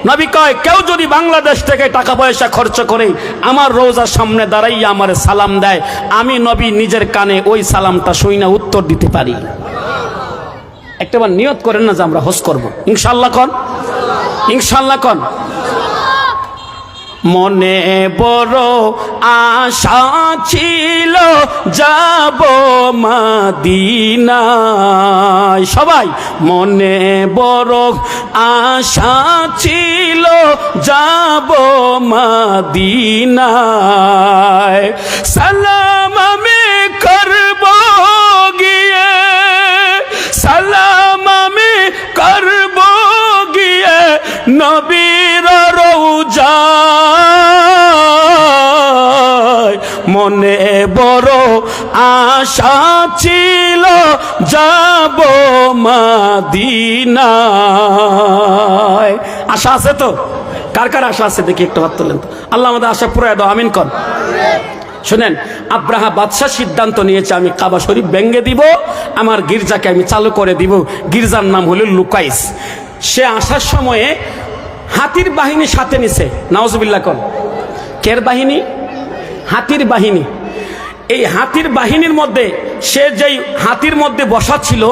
নবী কয় কেউ যদি বাংলাদেশ থেকে টাকা পয়সা খরচ করে আমার রওজার সামনে দাঁড়াইয়া আমার সালাম দেয়, আমি নবী নিজের কানে ওই সালামটা শুইনা উত্তর দিতে পারি। একটাবার নিয়ত করেন না যে আমরা হজ করব, ইনশাআল্লাহ কোন, ইনশাআল্লাহ কোন। মনে বড় আশা ছিল যাব মদিনায়, সবাই মনে বড় আশা ছিল যাব মদিনায়, সালাম আমি করব গিয়ে, সালাম আমি করব গিয়ে নবীর রওজায়, মনে বড় আশা ছিল যাব মদিনায়। আশা আছে তো? কার কার আশা আছে দেখি একটু হাত তোলেন তো। আল্লাহ আমাদের আশা পুরাই দাও, আমিন কর। শুনেন, আব্রাহা বাদশাহ সিদ্ধান্ত নিয়েছে আমি কাবা শরীফ ভেঙে দিব, আমার গির্জাকে আমি চালু করে দিব। গির্জার নাম হলো লুকাইস। সে আসার সময়ে হাতির বাহিনী সাথে নিছে, নাউজুবিল্লাহ কোন। কের বাহিনী? হাতির বাহিনী। এই হাতির বাহিনীর মধ্যে সে যেই হাতির মধ্যে বসা ছিল,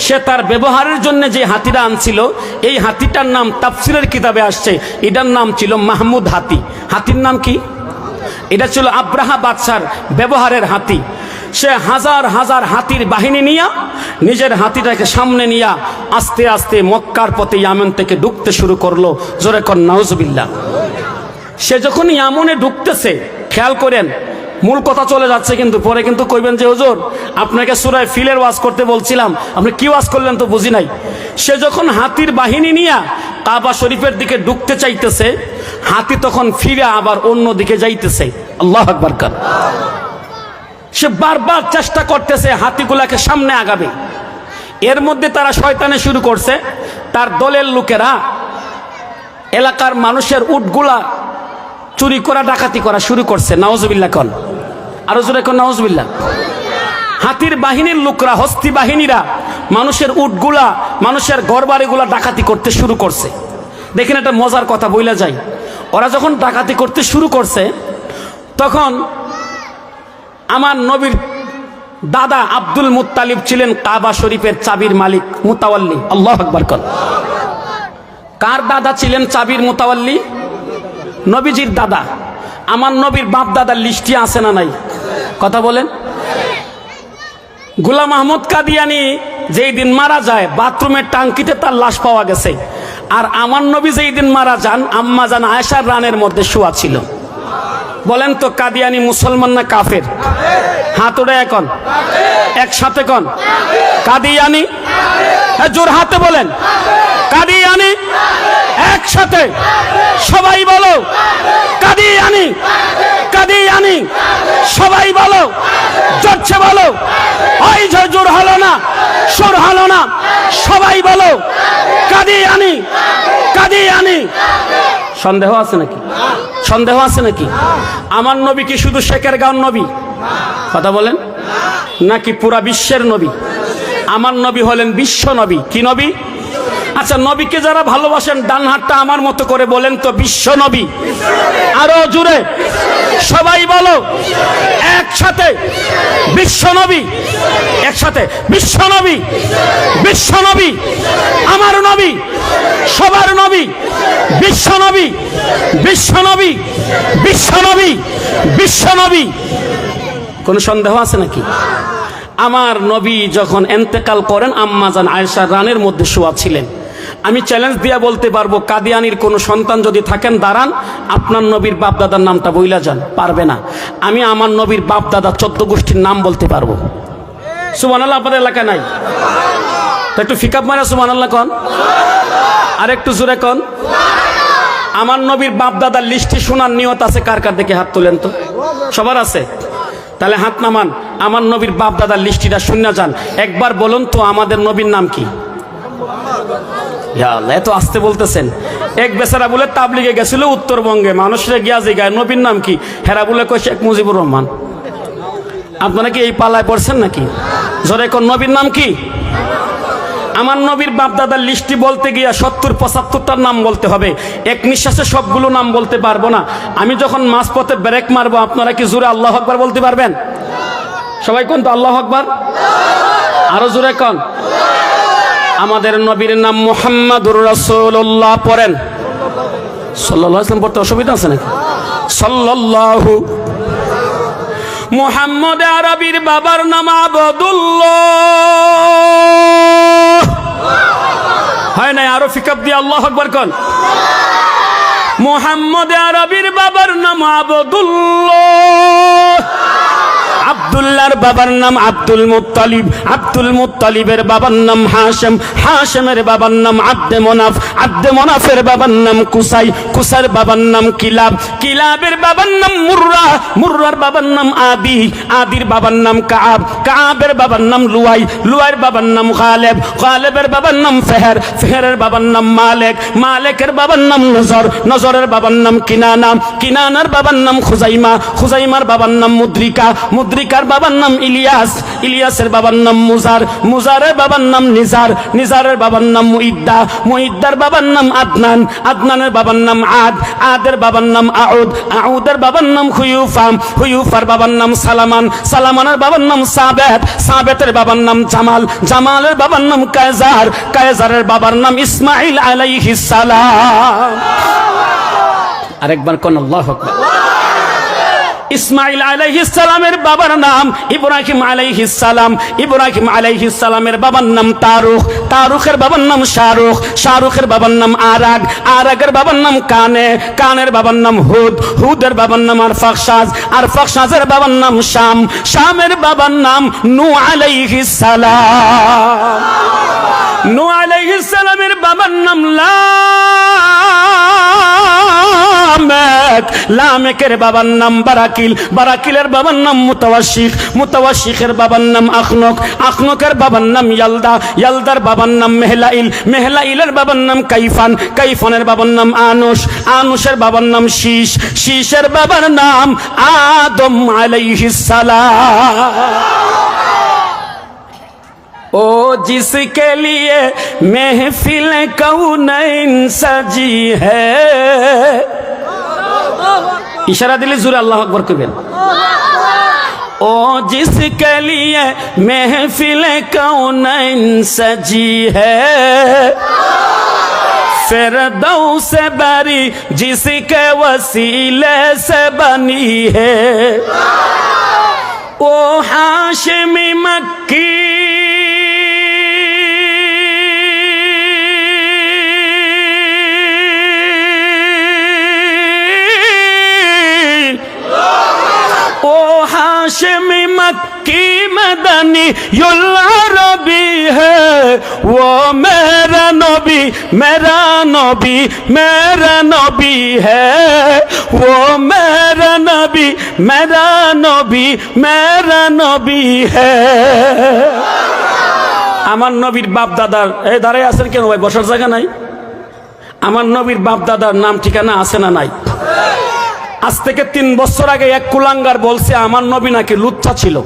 সে তার ব্যবহারের জন্য যে হাতিটা আনছিল, এই হাতিটার নাম তাফসীরের কিতাবে আসছে, এটার নাম ছিল মাহমুদ হাতি। হাতির নাম কি? এটা ছিল আব্রাহা বাদশার ব্যবহারের হাতি। সে হাজার হাজার হাতির বাহিনী নিয়া নিজের হাতিটাকে সামনে নিয়া আস্তে আস্তে মক্কার পথে ইয়ামেন থেকে ঢুকতে শুরু করলো। জোরে কর নাউজুবিল্লাহ। সে যখন ইয়ামনে ঢুকতেছে, খেয়াল করেন, মূল কথা চলে যাচ্ছে কিন্তু পরে কিন্তু কইবেন যে হুজুর আপনাকে সূরা ফিলের ওয়াজ করতে বলছিলাম, আপনি কি ওয়াজ করলেন তো বুঝি নাই। সে যখন হাতির বাহিনী নিয়া কাবা শরীফের দিকে ঢুকতে চাইতেছে, হাতি তখন ফিরে আবার অন্য দিকে যাইতেছে। আল্লাহু আকবার কার। সে বারবার চেষ্টা করতেছে হাতিগুলাকে সামনে আগাবে। এর মধ্যে তারা শয়তানে শুরু করছে, তার দলের লোকেরা এলাকার মানুষের উটগুলা চুরি করা ডাকাতি করা শুরু করছে। নাউজুবিল্লাহ কোন, আরো জোরে কোন নাউজুবিল্লাহ। হাতির বাহিনীর লোকরা, হস্তি বাহিনীরা মানুষের উটগুলা, মানুষের ঘরবাড়িগুলা ডাকাতি করতে শুরু করছে। দেখেন একটা মজার কথা বইলা যায়, ওরা যখন ডাকাতি করতে শুরু করছে তখন আমার নবীর দাদা আব্দুল মুত্তালিব ছিলেন কাবা শরীফের চাবির মালিক, মুতাওয়াল্লি। আল্লাহু আকবার কোন। কার দাদা ছিলেন চাবির মুতাওয়াল্লি? নবীজির দাদা। আমার নবীর বাপ দাদার লিস্টে আছে না নাই? কথা বলেন। গোলাম আহমদ কাদিয়ানি যেই দিন মারা যায়, বাথরুমের টাঙ্কিতে তার লাশ পাওয়া গেছে। আর আমার নবী যেই দিন মারা যান, আম্মা জান আয়েশার রানের মধ্যে শোয়া ছিল। বলেন তো কাদিয়ানি মুসলমান না কাফের? হাত ওড়ে এখন একসাথে কন, কাদিয়ানি। জোর হাতে বলেন, কাদিয়ানি। একসাথে সবাই বলো, কাদিয়ানি, কাদিয়ানি। সবাই বলো, জোরছে বলো। ওই জোর হলো না, সুর হলো না। সবাই বলো, কাদিয়ানি, কাদিয়ানি। সন্দেহ আছে নাকি? সন্দেহ আছে নাকি? আমার নবী কি শুধু শেখের গাঁও নবী? কথা বলেন। নাকি পুরা বিশ্বের নবী? আমার নবী হলেন বিশ্ব নবী। কি নবী? আচ্ছা, নবীকে যারা ভালোবাসেন ডান হাতটা আমার মতো করে বলেন তো, বিশ্ব নবী। আরো জোরে সবাই বলো, একসাথে বিশ্ব নবী। একসাথে বিশ্ব নবী, বিশ্ব নবী, আমার নবী, সবার নবী, বিশ্ব নবী, বিশ্ব নবী, বিশ্ব নবী, বিশ্ব নবী। কোন সন্দেহ আছে নাকি? আমার নবী যখন ইন্তেকাল করেন, আম্মা জান আয়েশা রানের মধ্যে শোয়া ছিলেন। আমি চ্যালেঞ্জ দিয়ে বলতে পারবো, কাদিয়ানির কোনো সন্তান যদি থাকেন দাঁড়ান, আপনার নবীর বাপ দাদার নামটা বইলা যান। পারবে না। আমি আমার নবীর বাপ দাদা 14 গোষ্ঠীর নাম বলতে পারবো। সুবহানাল্লাহ। আপনাদের এলাকায় নাই তো একটু ফিকাপ মারা সুবহানাল্লাহ কন, আর একটু জোরে কন। আমার নবীর বাপ দাদার লিস্টে শোনার নিয়ত আছে কার কার? দেখে হাত তোলেন তো। সবার আছে? তাহলে হাত নামান। আমার নবীর বাপ দাদার লিস্টিটা শুনে যান। একবার বলুন তো আমাদের নবীর নাম কি? এত আসতে বলতেছেন। এক বেচারা বলে তাবলিগে গেছিল উত্তরবঙ্গে, মানুষরা গিয়া জিগায় নবীর নাম কি? হেরা বলে কয় শেখ মুজিবুর রহমান। আপনারা কি এই পালায় পড়ছেন নাকি? জোরে কোন নবীর নাম কি? আমার নবীর বাপ দাদার লিস্টি বলতে গিয়া 70-75টার নাম বলতে হবে, এক নিঃশ্বাসে সবগুলো নাম বলতে পারবো না। আমি যখন মাঝপথে ব্রেক মারবো আপনারা কি জোরে আল্লাহু আকবার বলতে পারবেন? সবাই কোন তো আল্লাহু আকবার, আরো জোরে কোন। আমাদের নবীর নাম মুহাম্মাদুর রাসূলুল্লাহ। পড়েন সাল্লাল্লাহু আলাইহি ওয়াসাল্লাম। পড়তে অসুবিধা আছে নাকি? সাল্লাল্লাহু। মুহাম্মদ আরবির বাবার নাম আবদুল্লাহ। হয় নাই? আরো ফিকাপ দিয়ে আল্লাহু আকবার কোন। মুহাম্মদ আরবির বাবার নাম আবদুল্লাহ। আব্দুল্লাহর বাবার নাম আব্দুল মুত্তালিব। আব্দুল মুত্তালিবের বাবার নাম হাশেম। হাশেমের বাবার নাম আব্দে মনাফ। আব্দে মনাফের বাবার নাম কুসাই। কুসাইর বাবার নাম কিলাব। কিলাবের বাবার নাম মুররা। মুররার বাবার নাম আদি। আদির বাবার নাম কাব। কাবের বাবার নাম লুয়াই। লুয়াইয়ের বাবার নাম গালেব। গালেবের বাবার নাম ফেহের। ফেহেরের বাবার নাম মালেক। মালেকের বাবার নাম নজর। নজরের বাবার নাম কিনানা। কিনানার বাবার নাম খুজাইমা। খুজাইমার বাবার নাম মুদ্রিকা। মুদ্রিকার বাবার নাম ইলিয়াস। ইলিয়াসের বাবার নাম মুজার। মুজারের বাবার নাম নিজার। নিজারের বাবার নাম মুইদ্দা। মুইদ্দার বাবার নাম আদনান। আদনানের বাবার নাম আদ। আদের বাবার নাম আউদ। আউদের বাবার নাম হুয়ুফা। হুয়ুফার বাবার নাম সালামান। সালামানের বাবার নাম সাবেত। সাবেতের বাবার নাম জামাল। জামালের বাবার নাম কায়জার। কায়জারের বাবার নাম ইসমাইল আলাইহিস সালাম। আরেকবার কোন আল্লাহু আকবার। ইসমাইল আলাইহিস সালামের বাবার নাম ইব্রাহিম আলাইহিস সালাম। ইব্রাহিম আলাইহিস সালামের বাবার নাম তারুখ। তারুখের বাবার নাম শাহরুখ। শাহরুখের বাবার নাম আরাগ। আরাগের বাবার নাম কানে। কানের বাবার নাম হুদ। হুদের বাবার নাম আরফাকশাজ। আরফাকশাজের বাবার নাম শাম। শামের বাবার নাম নূহ আলাইহিস সালাম। নূহ আলাইহিস সালামের বাবার নাম লামেক। লামেকের বাবার নাম বারাকিল। বারাকিলের বাবার নাম মুতাওয়াশিখ। মুতাওয়াশিখের বাবার নাম আখনক। আখনকের বাবার নাম ইয়ালদা। ইয়ালদার বাবার নাম মেহলাইল। মেহলাইলের বাবার নাম কাইফান। কাইফানের বাবার নাম আনুশ। আনুশের বাবার নাম শীশ। শীশের বাবার নাম আদম আলাইহিস সালাম। ओ जिसके लिए महफिल कौनैन सजी है। इशारा दिले जुरे अल्लाह अकबर कबीर। ओ जिसके लिए महफिल कौनैन सजी है। फिरदौस बरी जिसके वसीले से बनी है। ओ हाशिमी मक्की हाशिमी मक्की मदनी युल अरबी है। वो मेरा नबी मेरा नबी मेरा नबी है। वो मेरा नबी मेरा नबी मेरा नबी है। আমার নবীর বাপ দাদার এই দাঁড়ায় আছেন কেন ভাই? বসার জায়গা নাই? আমার নবীর বাপ দাদার নাম ঠিকানা আছে না নাই? আজ থেকে 3 বছর আগে এক কুলাঙ্গার বলছে আমার নবী নাকি লুচ্চা ছিল।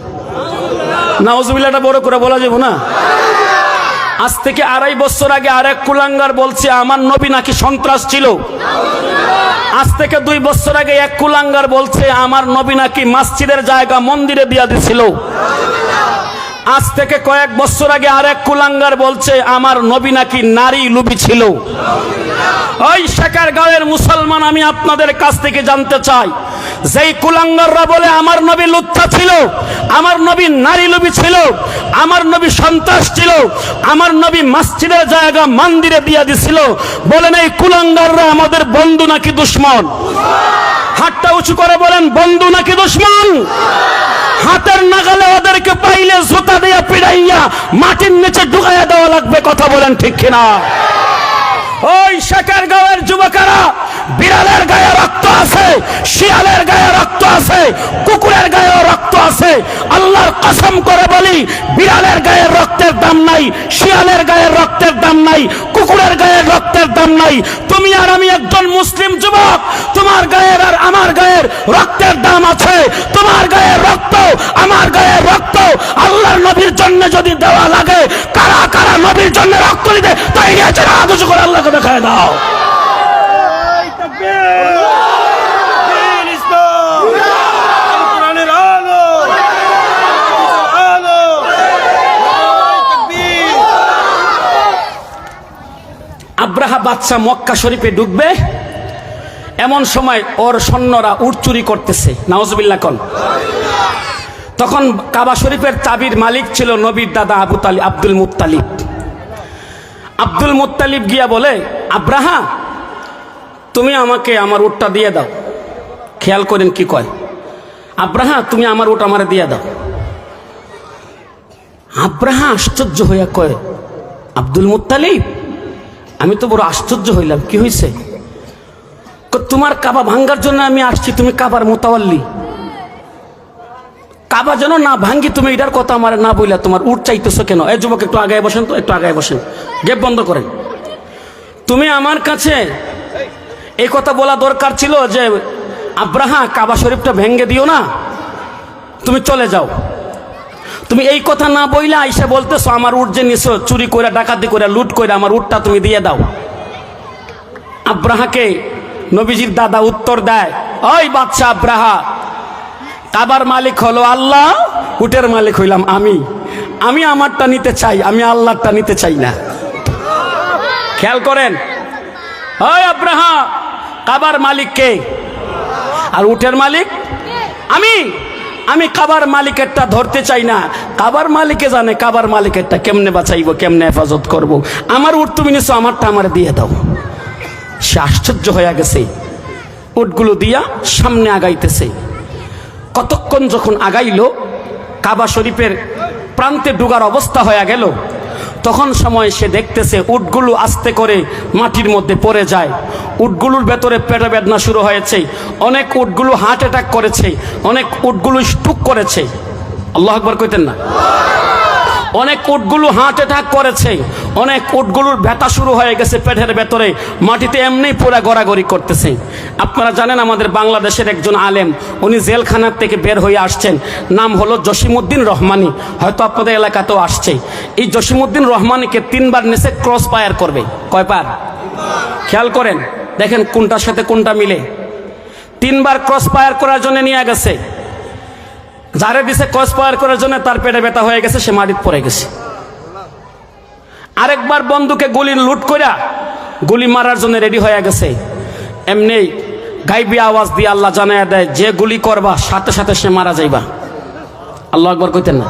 নাউজুবিল্লাহটা বড় করে বলা যাবে না? আজ থেকে 2.5 বছর আগে আরেক কুলাঙ্গার বলছে আমার নবী নাকি সন্ত্রাস ছিল। আজ থেকে 2 বছর আগে এক কুলাঙ্গার বলছে আমার নবী নাকি মসজিদের জায়গা মন্দিরে দিয়া দিছিল। আজ থেকে কয়েক বছর আগে আরেক কুলাঙ্গার বলছে আমার নবী নাকি নারী লোভী ছিল। ওই শেখারগাঁওয়ের মুসলমান, আমি আপনাদের কাছ থেকে জানতে চাই, যেই কুলাঙ্গাররা বলে আমার নবী লুচ্চা ছিল, আমার নবী নারী লোভী ছিল, আমার নবী সন্ত্রাস ছিল, আমার নবী মসজিদের জায়গা মন্দিরে দিয়া দিছিল, বলেন এই কুলাঙ্গাররা আমাদের বন্ধু নাকি দুশমন? হাতটা উঁচু করে বলেন, বন্ধু নাকি দুশমন? হাতের নাগালে ওদেরকে পাইলে জুতা দিয়ে পিড়াইয়া মাটির নিচে ঢুকাইয়া দেওয়া লাগবে। কথা বলেন ঠিক কিনা? ওই শেখের গাঁয়ের যুবকেরা, বিড়ালের গায়ে রক্ত আছে, শিয়ালের গায়ে রক্ত আছে, কুকুরের গায়ে রক্ত আছে। আল্লাহর কসম করে বলি, বিড়ালের গায়ের রক্তের দাম নাই, শিয়ালের গায়ের রক্তের দাম নাই, কুকুরের গায়ের রক্তের দাম নাই। তুমি আর আমি একজন মুসলিম যুবক, তোমার গায়ের আর আমার গায়ের রক্তের দাম আছে। তোমার গায়ের রক্ত, আমার গায়ের রক্ত আল্লাহর নবীর জন্য যদি দেওয়া লাগে, কারা কারা নবীর জন্য রক্ত দিতে তাই নিয়েছে আদর্শ করে আল্লাহকে দেখায় দাও। আব্রাহা বাদশা মক্কা শরীফে ঢুকবে, এমন সময় ওর সৈন্যরা উট চুরি করতেছে, নাউজুবিল্লাহ কল। তখন কাবা শরীফের চাবির মালিক ছিল নবীর দাদা আব্দুল মুত্তালিব। আব্দুল মুত্তালিব গিয়া বলে, আব্রাহা তুমি আমাকে আমার উটটা দিয়ে দাও। খেয়াল করেন কি কয়, আব্রাহা তুমি আমার উট আমারে দিয়ে দাও। আব্রাহা আশ্চর্য হইয়া কয়, আব্দুল মুত্তালিব আমি তো বড় আশ্চর্য হইলাম, কি হয়েছে? তোমার কাবা ভাঙ্গার জন্য আমি আসছি, তুমি কাবার মোতাওয়াল্লি, কাবা যেন না ভাঙ্গি তুমি এটার কথা আমার না বইলা তোমার উট চাইতেছো কেন? এই যুবক একটু আগায় বসেন তো, একটু আগায় বসেন, গেট বন্ধ করেন। তুমি আমার কাছে এই কথা বলা দরকার ছিল যে আব্রাহা কাবা শরীফটা ভেঙ্গে দিও না, তুমি চলে যাও। তুমি এই কথা না বইলা আইসা বলতেছো আমার উট যে নিছো চুরি করে, ডাকাতি করে, লুট করে আমার উটটা তুমি দিয়ে দাও। আব্রাহাকে নবীজির দাদা উত্তর দেয়, ওই বাদশা আব্রাহা, কাবার মালিক হলো আল্লাহ, উটের মালিক হইলাম আমি। আমি আমারটা নিতে চাই, আমি আল্লাহরটা নিতে চাই না। খেয়াল করেন, ওই আব্রাহা, কাবার মালিক কে আর উটের মালিক আমি। আমি কাবার মালিকেরটা ধরতে চাই না, কাবার মালিকে জানে কাবার মালিকেরটা কেমনে বাঁচাইবো, কেমনে হেফাজত করব। আমার উট তুমি নিছো, আমারটা আমার দিয়ে দাও। সে আশ্চর্য হয়ে গেছে, উটগুলো দিয়া সামনে আগাইতেছে। কতক্ষণ যখন আগাইলো, কাবা শরীফের প্রান্তে ডুগার অবস্থা হয়ে গেল, তখন সময় সে দেখতেছে উটগুলো আস্তে করে মাটির মধ্যে পড়ে যায়। উটগুলোর ভেতরে পেটে বেদনা শুরু হয়েছে, অনেক উটগুলো হার্ট অ্যাটাক করেছে, অনেক উটগুলো স্ট্রোক করেছে। আল্লাহু আকবার কইতেন না? অনেক উটগুলো হার্ট অ্যাটাক করেছে, অনেক উটগুলোর ব্যথা শুরু হয়ে গেছে পেটের ভেতরে, মাটিতে এমনি পুরা গড়াগড়ি করতেছে। আপনারা জানেন আমাদের বাংলাদেশের একজন আলেম, উনি জেলখানার থেকে বের হয়ে আসছেন, নাম হলো জসিমউদ্দিন রহমানি, হয়তো আপনাদের এলাকাতেও আসছে। এই জসিমউদ্দিন রহমানিকে 3 বার নিচে ক্রস ফায়ার করবে। কয় বার? খেয়াল করেন, দেখেন কোনটার সাথে কোনটা মিলে। 3 বার ক্রস ফায়ার করার জন্য নিয়ে গেছে, যারে দিছে ক্রস ফায়ার করার জন্য তার পেটে ব্যথা হয়ে গেছে, সে মাটিতে পড়ে গেছে। আরেকবার বন্ধুকে গুলি লুট কইরা গুলি মারার জন্য রেডি হয়ে গেছে। এমনি গাইবি আওয়াজ দিয়ে আল্লাহ জানায়া দেয়, যে গুলি করবা সাথে সাথে সে মারা যাইবা। আল্লাহু আকবার কইতেন না?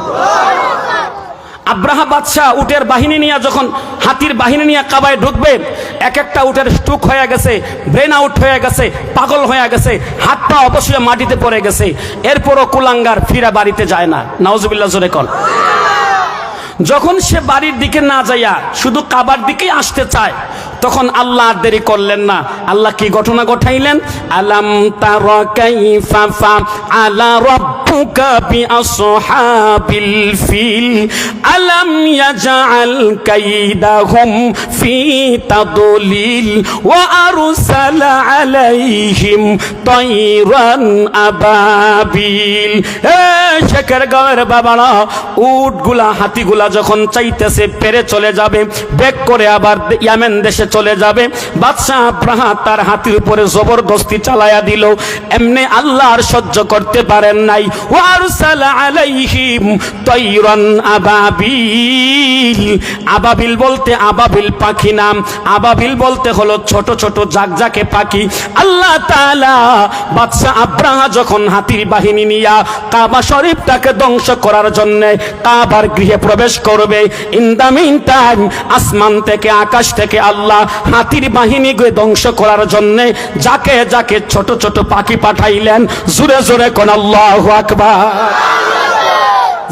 আব্রাহা বাদশা উটের বাহিনী নিয়ে যখন হাতির বাহিনী নিয়ে কাবায় ঢুকবে, এক একটা উটের স্ট্রোক হয়ে গেছে, ব্রেন আউট হয়ে গেছে, পাগল হয়ে গেছে, হাত পা অবশ্যই মাটিতে পড়ে গেছে। এরপরও কুলাঙ্গার ফিরা বাড়িতে যায় না। নাউজুবিল্লাহ জোরে কল। যখন সে বাড়ির দিকে না যাইয়া শুধু কাবার দিকেই আসতে চায়, তখন আল্লাহ আর দেরি করলেন না। আল্লাহ কি ঘটনা ঘটাইলেন? আলাম তারা কাইফা ফাআলা রাব্বুকা বিআসহাবিল ফিল আলাম ইয়াজআল কাইদাহুম ফি তাদলিল ওয়া আরসালা আলাইহিম তায়রান আবাবিল। শেখের গাঁয়ের বাবারা, উটগুলা হাতিগুলা যখন চাইতেছে পেরে চলে যাবে, বেক করে আবার ইয়ামেন দেশে চলে যাবে, বাদশা আব্রাহা তার হাতির উপরে জবরদস্তি চালায়া দিল। এমনি আল্লাহ আর সহ্য করতে পারেন নাই। ওয়ারসালা আলাইহিম তায়রান আবাবিল। আবাবিল বলতে আবাবিল পাখি নাম, আবাবিল বলতে হলো ছোট ছোট জাকজাকে পাখি। আল্লাহ তাআলা বাদশা আব্রাহা যখন হাতির বাহিনী নিয়া কাবা শরীফটাকে ধ্বংস করার জন্য কাবার গৃহে প্রবেশ করবে, ইন দা মিন টাইম আসমান থেকে, আকাশ থেকে আল্লাহ হাতির বাহিনীকে ধ্বংস করার জন্য যাকে যাকে ছোট ছোট পাখি পাঠাইলেন। জোরে জোরে কোন আল্লাহু আকবার।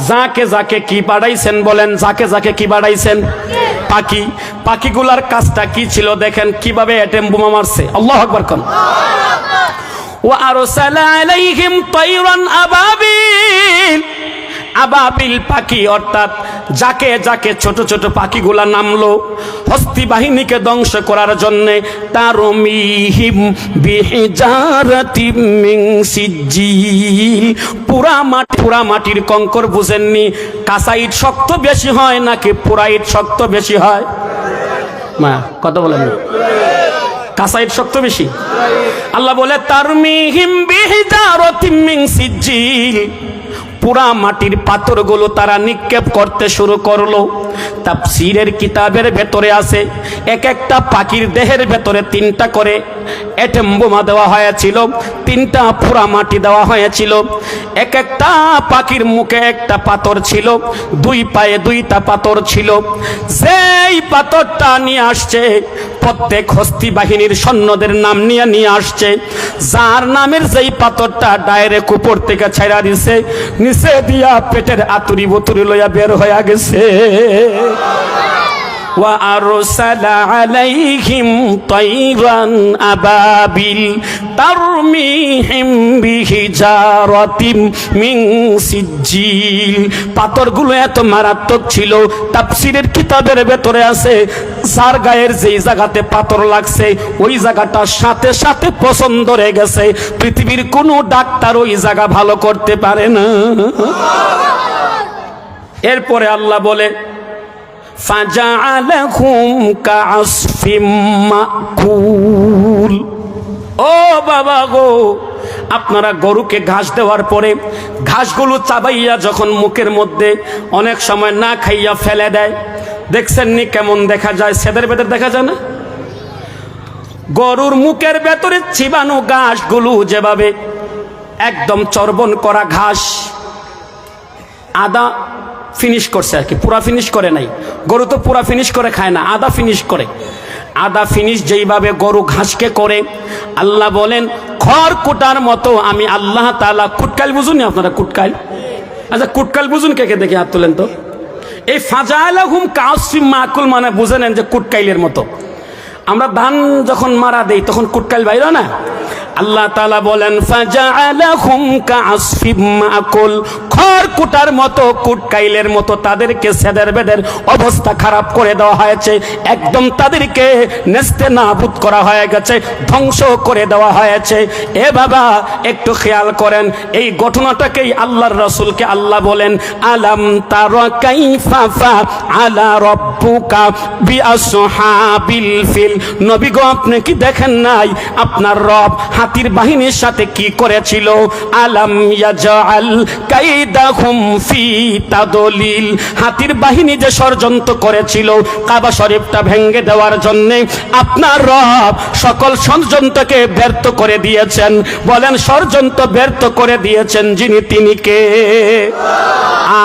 যাকে যাকে কি বাড়াইছেন বলেন, যাকে যাকে কি বাড়াইছেন? পাখি। পাখিগুলার কাজটা কি ছিল দেখেন, কিভাবে অ্যাটম বোমা মারছে। আল্লাহু আকবার কোন। ওয়া আরসালা আলাইহিম তায়রান আবাবিল। আবাবিল পাখি অর্থাৎ যাকে যাকে ছোট ছোট পাখিগুলা নামলো হস্তি বাহিনীকে ধ্বংস করার জন্যে। তারমিহিম বিহিজারাতিম মিন সিজ্জিল। পুরা মাটির কঙ্কর বুঝেননি? কাঁচা ইট শক্ত বেশি হয় নাকি পুরা ইট শক্ত বেশি হয়? মা কথা বলেন, কাঁচা ইট শক্ত বেশি? আল্লাহ বলে তারমিহিম বিহিজারাতিম মিন সিজ্জিল। পুরা মাটির পাথরগুলো তারা নিক্ষেপ করতে শুরু করলো। তাফসীরের কিতাবের ভেতরে আছে এক একটা পাখির দেহের ভেতরে 3টা করে অ্যাটম বোমা দেওয়া হয়েছিল, 3টা পুরা মাটি দেওয়া হয়েছিল। এক একটা পাখির মুখে একটা পাথর ছিল, 2 পায়ে 2টা পাথর ছিল। যেই পাথরটা নিয়ে আসছে প্রত্যেক হস্তি বাহিনীর সৈন্যদের নাম নিয়ে আসছে। যার নামের যেই পাথরটা ডাইরেক্ট উপর থেকে ছাইড়া দিছে, নিচে দিয়া পেটের আতুরি বুতুরি লইয়া বের হয়ে গেছে। ওয়া আরসালা আলাইহিম তায়রান আবাবিল তারমিহিম বিহিজারাতিম মিন সিজ্জিল। পাথরগুলো এত মারাত্মক ছিল, তাফসীরের কিতাবের ভেতরে আছে যার গায়ের যেই জায়গাতে পাথর লাগছে ওই জায়গাটা সাথে সাথে পছন্দ হয়ে গেছে। পৃথিবীর কোনো ডাক্তার ওই জায়গা ভালো করতে পারে না। এরপরে আল্লাহ বলে ফাজআলাহুম কাআসফিম মাকুল। ও বাবা গো, আপনারা গরুকে ঘাস দেওয়ার পরে ঘাসগুলো চাবাইয়া যখন মুখের মধ্যে অনেক সময় না খাইয়া ফেলে দেয়, দেখছেন নি কেমন দেখা যায়? সেদের বেদের দেখা যায় না? গরুর মুখের ভেতরে চিবানো ঘাসগুলো যেভাবে একদম চর্বণ করা ঘাস, আদা ফিনিশ করছে আর কি, পুরা ফিনিশ করে নাই। গরু তো পুরা ফিনিশ করে খায় না, আদা ফিনিশ করে। আদা ফিনিশ যেইভাবে গরু ঘাসকে করে, আল্লাহ বলেন খড় কুটার মতো আমি আল্লাহ তাআলা। কুটকাল বুঝুন আপনারা? কুটকাল, আচ্ছা কুটকাল বুঝুন? কে কে দেখে হাত তোলেন তো। এই ফাজআলাহুম কাআসফিম মাকুল মানে বুঝে নেন যে কুটকাইলের মতো। আমরা ধান যখন মারা দেই তখন কুটকাইল বাইরে না? আল্লাহ তাআলা বলেন ফাজআলাহুম কাআসফিম মাকুল। খড় কুটার মতো, কুটকাইলের মতো তাদেরকে সেদের বেদের অবস্থা খারাপ করে দেওয়া হয়েছে। একদম তাদেরকে নেস্তে নাবুদ করা হয়ে গেছে, ধ্বংস করে দেওয়া হয়েছে। এ বাবা একটু খেয়াল করেন, এই ঘটনাটাকেই আল্লাহর রাসূলকে আল্লাহ বলেন আলাম তারা কাইফা ফাআলা রাব্বুকা বিআসহাবিল ফিল। নবী গো, আপনি কি দেখেন নাই আপনার রব হাতির বাহিনীর সাথে কি করেছিল? আলাম ইয়াজআল কাইদাহুম ফি তাদলিল। হাতির বাহিনী যে ষড়যন্ত্র করেছিল কাবা শরীফটা ভেঙে দেওয়ার জন্য, আপনার রব সকল ষড়যন্ত্রকে ব্যর্থ করে দিয়েছেন। বলেন ষড়যন্ত্র ব্যর্থ করে দিয়েছেন যিনি, তিনি কে?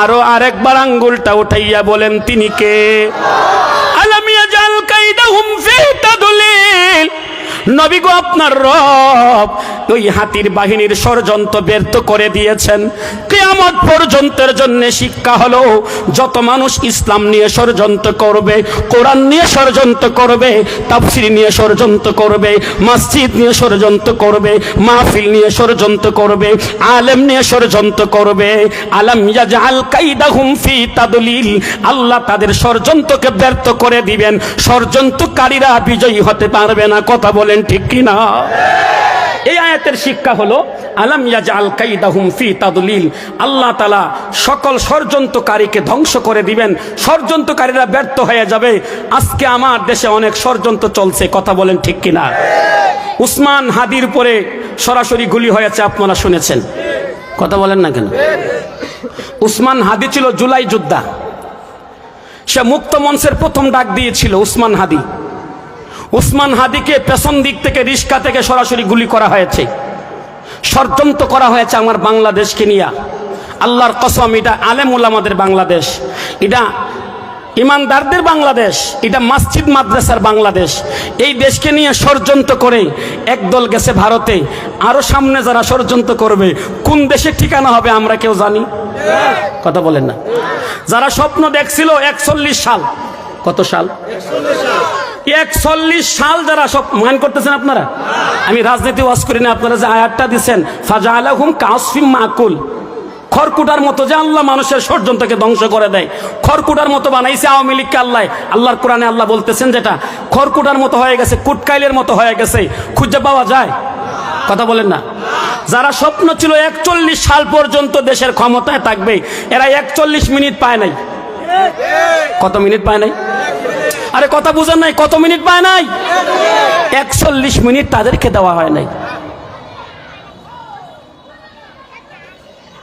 আরো আরেকবার আঙ্গুলটা উঠাইয়া বলেন তিনি কে? আলাম ইয়াজআল কাইদাহুম ফি তাদলিল। নবী গো, আপনার রব ওই হাতির বাহিনীর ষড়যন্ত্র ব্যর্থ করে দিয়েছেন। কিয়ামত পর্যন্তের জন্য শিক্ষা হলো, যত মানুষ ইসলাম নিয়ে ষড়যন্ত্র করবে, কোরআন নিয়ে ষড়যন্ত্র করবে, তাফসীর নিয়ে ষড়যন্ত্র করবে, মসজিদ নিয়ে ষড়যন্ত্র করবে, মাহফিল নিয়ে ষড়যন্ত্র করবে, আলেম নিয়ে ষড়যন্ত্র করবে, আলাম ইয়াজআল কাইদাহুম ফি তাদলিল। আল্লাহ তাদের ষড়যন্ত্রকে ব্যর্থ করে দিবেন, ষড়যন্ত্রকারীরা বিজয়ী হতে পারবে না। কথা বলেন ঠিক কিনা? এই আয়াতের শিক্ষা হলো আলাম ইয়াজআল কাইদাহুম ফি তাদলিল। আল্লাহ তাআলা সকল ষড়যন্ত্রকারীকে ধ্বংস করে দিবেন, ষড়যন্ত্রকারীরা ব্যর্থ হয়ে যাবে। আজকে আমার দেশে অনেক ষড়যন্ত্র চলছে, কথা বলেন ঠিক কিনা? উসমান হাদির উপরে সরাসরি গুলি হয়েছে, আপনারা শুনেছেন, কথা বলেন না কেন? উসমান হাদি ছিল জুলাই যোদ্ধা, সে মুক্ত মঞ্চের প্রথম ডাক দিয়েছিল উসমান হাদি। উসমান হাদিকে পেছন দিক থেকে রিস্কা থেকে সরাসরি গুলি করা হয়েছে, ষড়যন্ত্র করা হয়েছে আমার বাংলাদেশকে নিয়ে। আল্লাহর কসম, এটা আলেম উলামাদের বাংলাদেশ, এটা ইমানদারদের বাংলাদেশ, এটা মসজিদ মাদ্রাসার বাংলাদেশ। এই দেশকে নিয়ে ষড়যন্ত্র করে একদল গেছে ভারতে, আরো সামনে যারা ষড়যন্ত্র করবে কোন দেশে ঠিকানা হবে আমরা কেউ জানি? কথা বলেন না। যারা স্বপ্ন দেখছিল 41 সাল, কত সাল? 41 সাল যারা সব মান করতেছেন আপনারা। আমি রাজনীতি ওয়াজ করি না, আপনারা যে আয়াতটা দিচ্ছেন ফাজাআলাহুম কাসফিম মাকুল, খড়কুটার মতো যে আল্লাহ মানুষের ষড়যন্ত্রকে ধ্বংস করে দেয়, খড়কুটার মতো বানাইছে আওয়ামী লীগকে আল্লাহ। আল্লাহর কোরআনে আল্লাহ বলতেছেন যেটা খড়কুটার মতো হয়ে গেছে, কুটকাইলের মতো হয়ে গেছে, খুঁজে পাওয়া যায়? কথা বলেন না। যারা স্বপ্ন ছিল 41 সাল পর্যন্ত দেশের ক্ষমতায় থাকবে, এরা 41 মিনিট পায় নাই। কত মিনিট পায় নাই? আরে কথা বুঝেন নাই, কত মিনিট পায় নাই? 41 মিনিট তাদেরকে দেওয়া হয় নাই।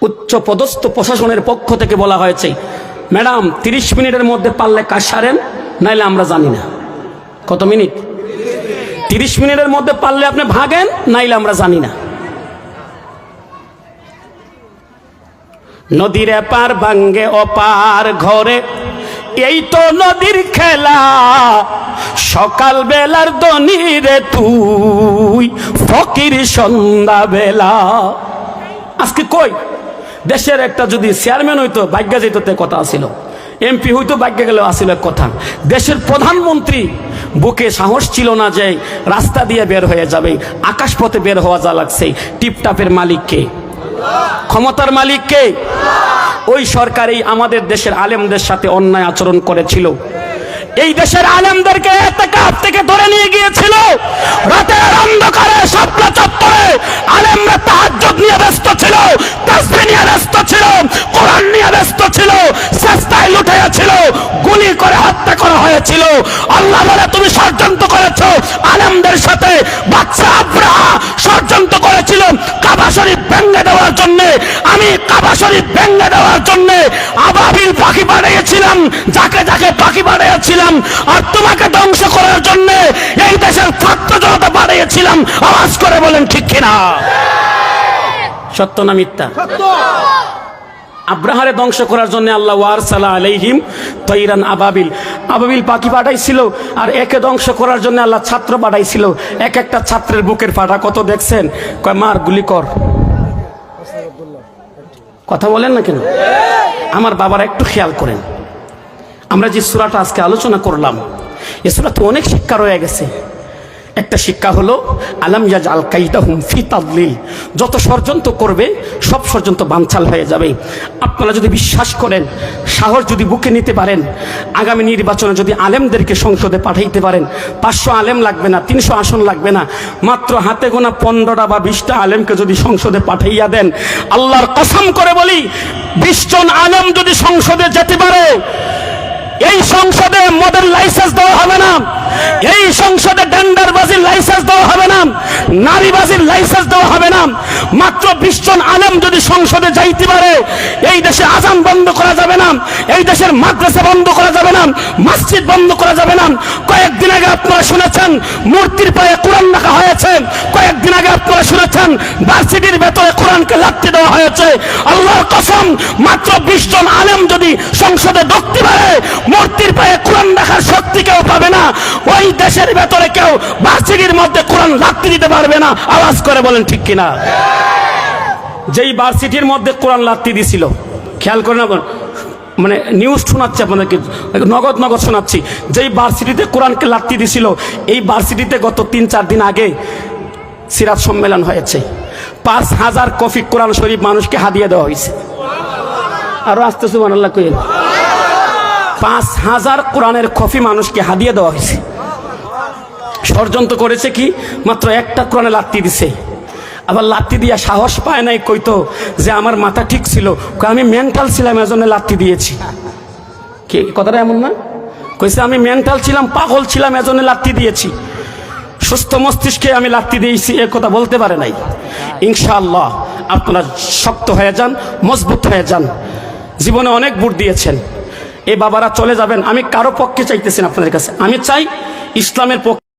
উচ্চ পদস্থ প্রশাসনের পক্ষ থেকে বলা হয়েছে, ম্যাডাম 30 মিনিটের মধ্যে পারলে কাজ সারেন, নাইলে আমরা জানি না। কত মিনিট? 30 মিনিটের মধ্যে পারলে আপনি ভাগেন, নাইলে আমরা জানি না। নদীর এপার ভাঙ্গে ওপার ঘরে, এই তো নদীর খেলা। সকাল বেলার দনি রে তুই, ফকির সন্ধ্যা বেলা। আজকে কই দেশের একটা যদি চেয়ারম্যান হইতো ভাগ্য যেত, কথা আসিল, এমপি হইতো ভাগ্য গেলেও আসিল কথা। দেশের প্রধানমন্ত্রী বুকে সাহস ছিল না যে রাস্তা দিয়ে বের হয়ে যাবে, আকাশ পথে বের হওয়া যা লাগছে। টিপটাপের মালিককে, ক্ষমতার মালিককে। ওই সরকারই আমাদের দেশের আলেমদের সাথে অন্যায় আচরণ করেছিল। এই দেশের আলেমদেরকে ইতিকাফ থেকে ধরে নিয়ে গিয়েছিল। রাতের অন্ধকারে শাপলা চত্বরে আলেমরা তাহাজ্জুদ নিয়ে ব্যস্ত ছিল, তাসবিহ নিয়ে ব্যস্ত ছিল, কোরআন নিয়ে ব্যস্ত ছিল, সেজদায় লুটিয়ে ছিল, গুলি করে হত্যা করা হয়েছিল। আল্লাহ বলে তুমি ষড়যন্ত্র করেছো আলেমদের সাথে। বাদশা আব্রাহা ষড়যন্ত্র করেছিল কাবা শরীফ ভেঙে দেওয়ার জন্য। আমি কাবা শরীফ ভেঙে দেওয়ার জন্য আবাবিল পাখি বানিয়েছিলাম, যাকে যাকে পাখি বানিয়েছিলাম, আর তোমাকে ধ্বংস করার জন্য এই দেশের ছাত্র জনতা বানিয়েছিলাম। আওয়াজ করে বলেন ঠিক কিনা? সত্য না মিথ্যা? আব্রাহারে ধ্বংস করার জন্য আল্লাহ ওয়ারসালা আলাইহিম তাইরান আবাবিল, আবাবিল পাখি পাঠাইছিল। আর একে ধ্বংস করার জন্য আল্লাহ ছাত্র পাঠাইছিল। এক একটা ছাত্রের বুকের ফাটা কত দেখছেন? কয় মার, গুলি কর। কথা বলেন না কেন? আমার বাবার একটু খেয়াল করেন, আমরা যে সূরাটা আজকে আলোচনা করলাম, এই সূরাতে অনেক শিক্ষা রয়ে গেছে। একটা শিক্ষা হলো আলাম ইয়াজআল কাইদাহুম ফি তাদলিল, যত ষড়যন্ত্র করবে সব ষড়যন্ত্র বানচাল হয়ে যাবে। আপনারা যদি বিশ্বাস করেন, সাহস যদি বুকে নিতে পারেন, আগামী নির্বাচনে যদি আলেমদেরকে সংসদে পাঠাইতে পারেন, 500 আলেম লাগবে না, 300 আসন লাগবে না, মাত্র হাতে গোনা 15টা বা 20টা আলেমকে যদি সংসদে পাঠাইয়া দেন, আল্লাহর কসম করে বলি 20 জন আলেম যদি সংসদে যেতে পারে, এই সংসদে মদের লাইসেন্স দেওয়া হবে না, এই সংসদে টেন্ডারবাজির লাইসেন্স দেওয়া হবে না, নারীবাজির লাইসেন্স দেওয়া হবে না। মাত্র 20 জন আলেম যদি সংসদে যাইতে পারে, এই দেশে আজান বন্ধ করা যাবে না, এই দেশের মাদ্রাসা বন্ধ করা যাবে না, মসজিদ বন্ধ করা যাবে না। কয়েকদিন আগে আপনারা শুনেছেন মূর্তির পায়ে কোরআন রাখা হয়েছে, কয়েকদিন আগে আপনারা শুনেছেন ভার্সিটির ভেতরে কোরআনকে লাথি দেওয়া হয়েছে। আল্লাহর কসম, মাত্র 20 জন আলেম যদি সংসদে ঢুকতে পারে, মূর্তির পায়ে কোরআন রাখার শক্তি কেউ পাবে না। ওই দেশের ভেতরে কেউ ভার্সিটির মধ্যে কোরআন লাথি দিতে পারবে না। আওয়াজ করে বলেন ঠিক কিনা? যেই ভার্সিটির মধ্যে কোরআন লাথি দিছিল, খেয়াল করে না, মানে নিউজ শোনাচ্ছি আপনাদেরকে, নগদ শোনাচ্ছি। যেই ভার্সিটিতে কোরআনকে লাথি দিছিল, এই ভার্সিটিতে গত 3-4 দিন আগে সিরাত সম্মেলন হয়েছে। 5000 কপি কোরআন শরীফ মানুষকে হাদিয়া দেওয়া হয়েছে। আরো আসতে সুবহানাল্লাহ কইেন। 5000 কোরআনের কপি মানুষকে হাদিয়া দেওয়া হয়েছে। ষড়যন্ত্র করেছে কি? মাত্র একটা কোরআনে লাথি দিছে। আবার লাথি দিয়া সাহস পায় নাই কইতো যে আমার মাথা ঠিক ছিল, আমি মেন্টাল ছিলাম এজন্য লাথি দিয়েছি। কি কথাটা এমন না? কইছে আমি মেন্টাল ছিলাম, পাগল ছিলাম এজন্য লাথি দিয়েছি, সুস্থ মস্তিষ্কে আমি লাথি দিয়েছি, এ কথা বলতে পারে নাই। ইনশাআল্লাহ আপনারা শক্ত হয়ে যান, মজবুত হয়ে যান। জীবনে অনেক ভোট দিয়েছেন, এই বাবারা চলে যাবেন। আমি কারো পক্ষে চাইতেছি না আপনাদের কাছে, আমি চাই ইসলামের পক্ষে।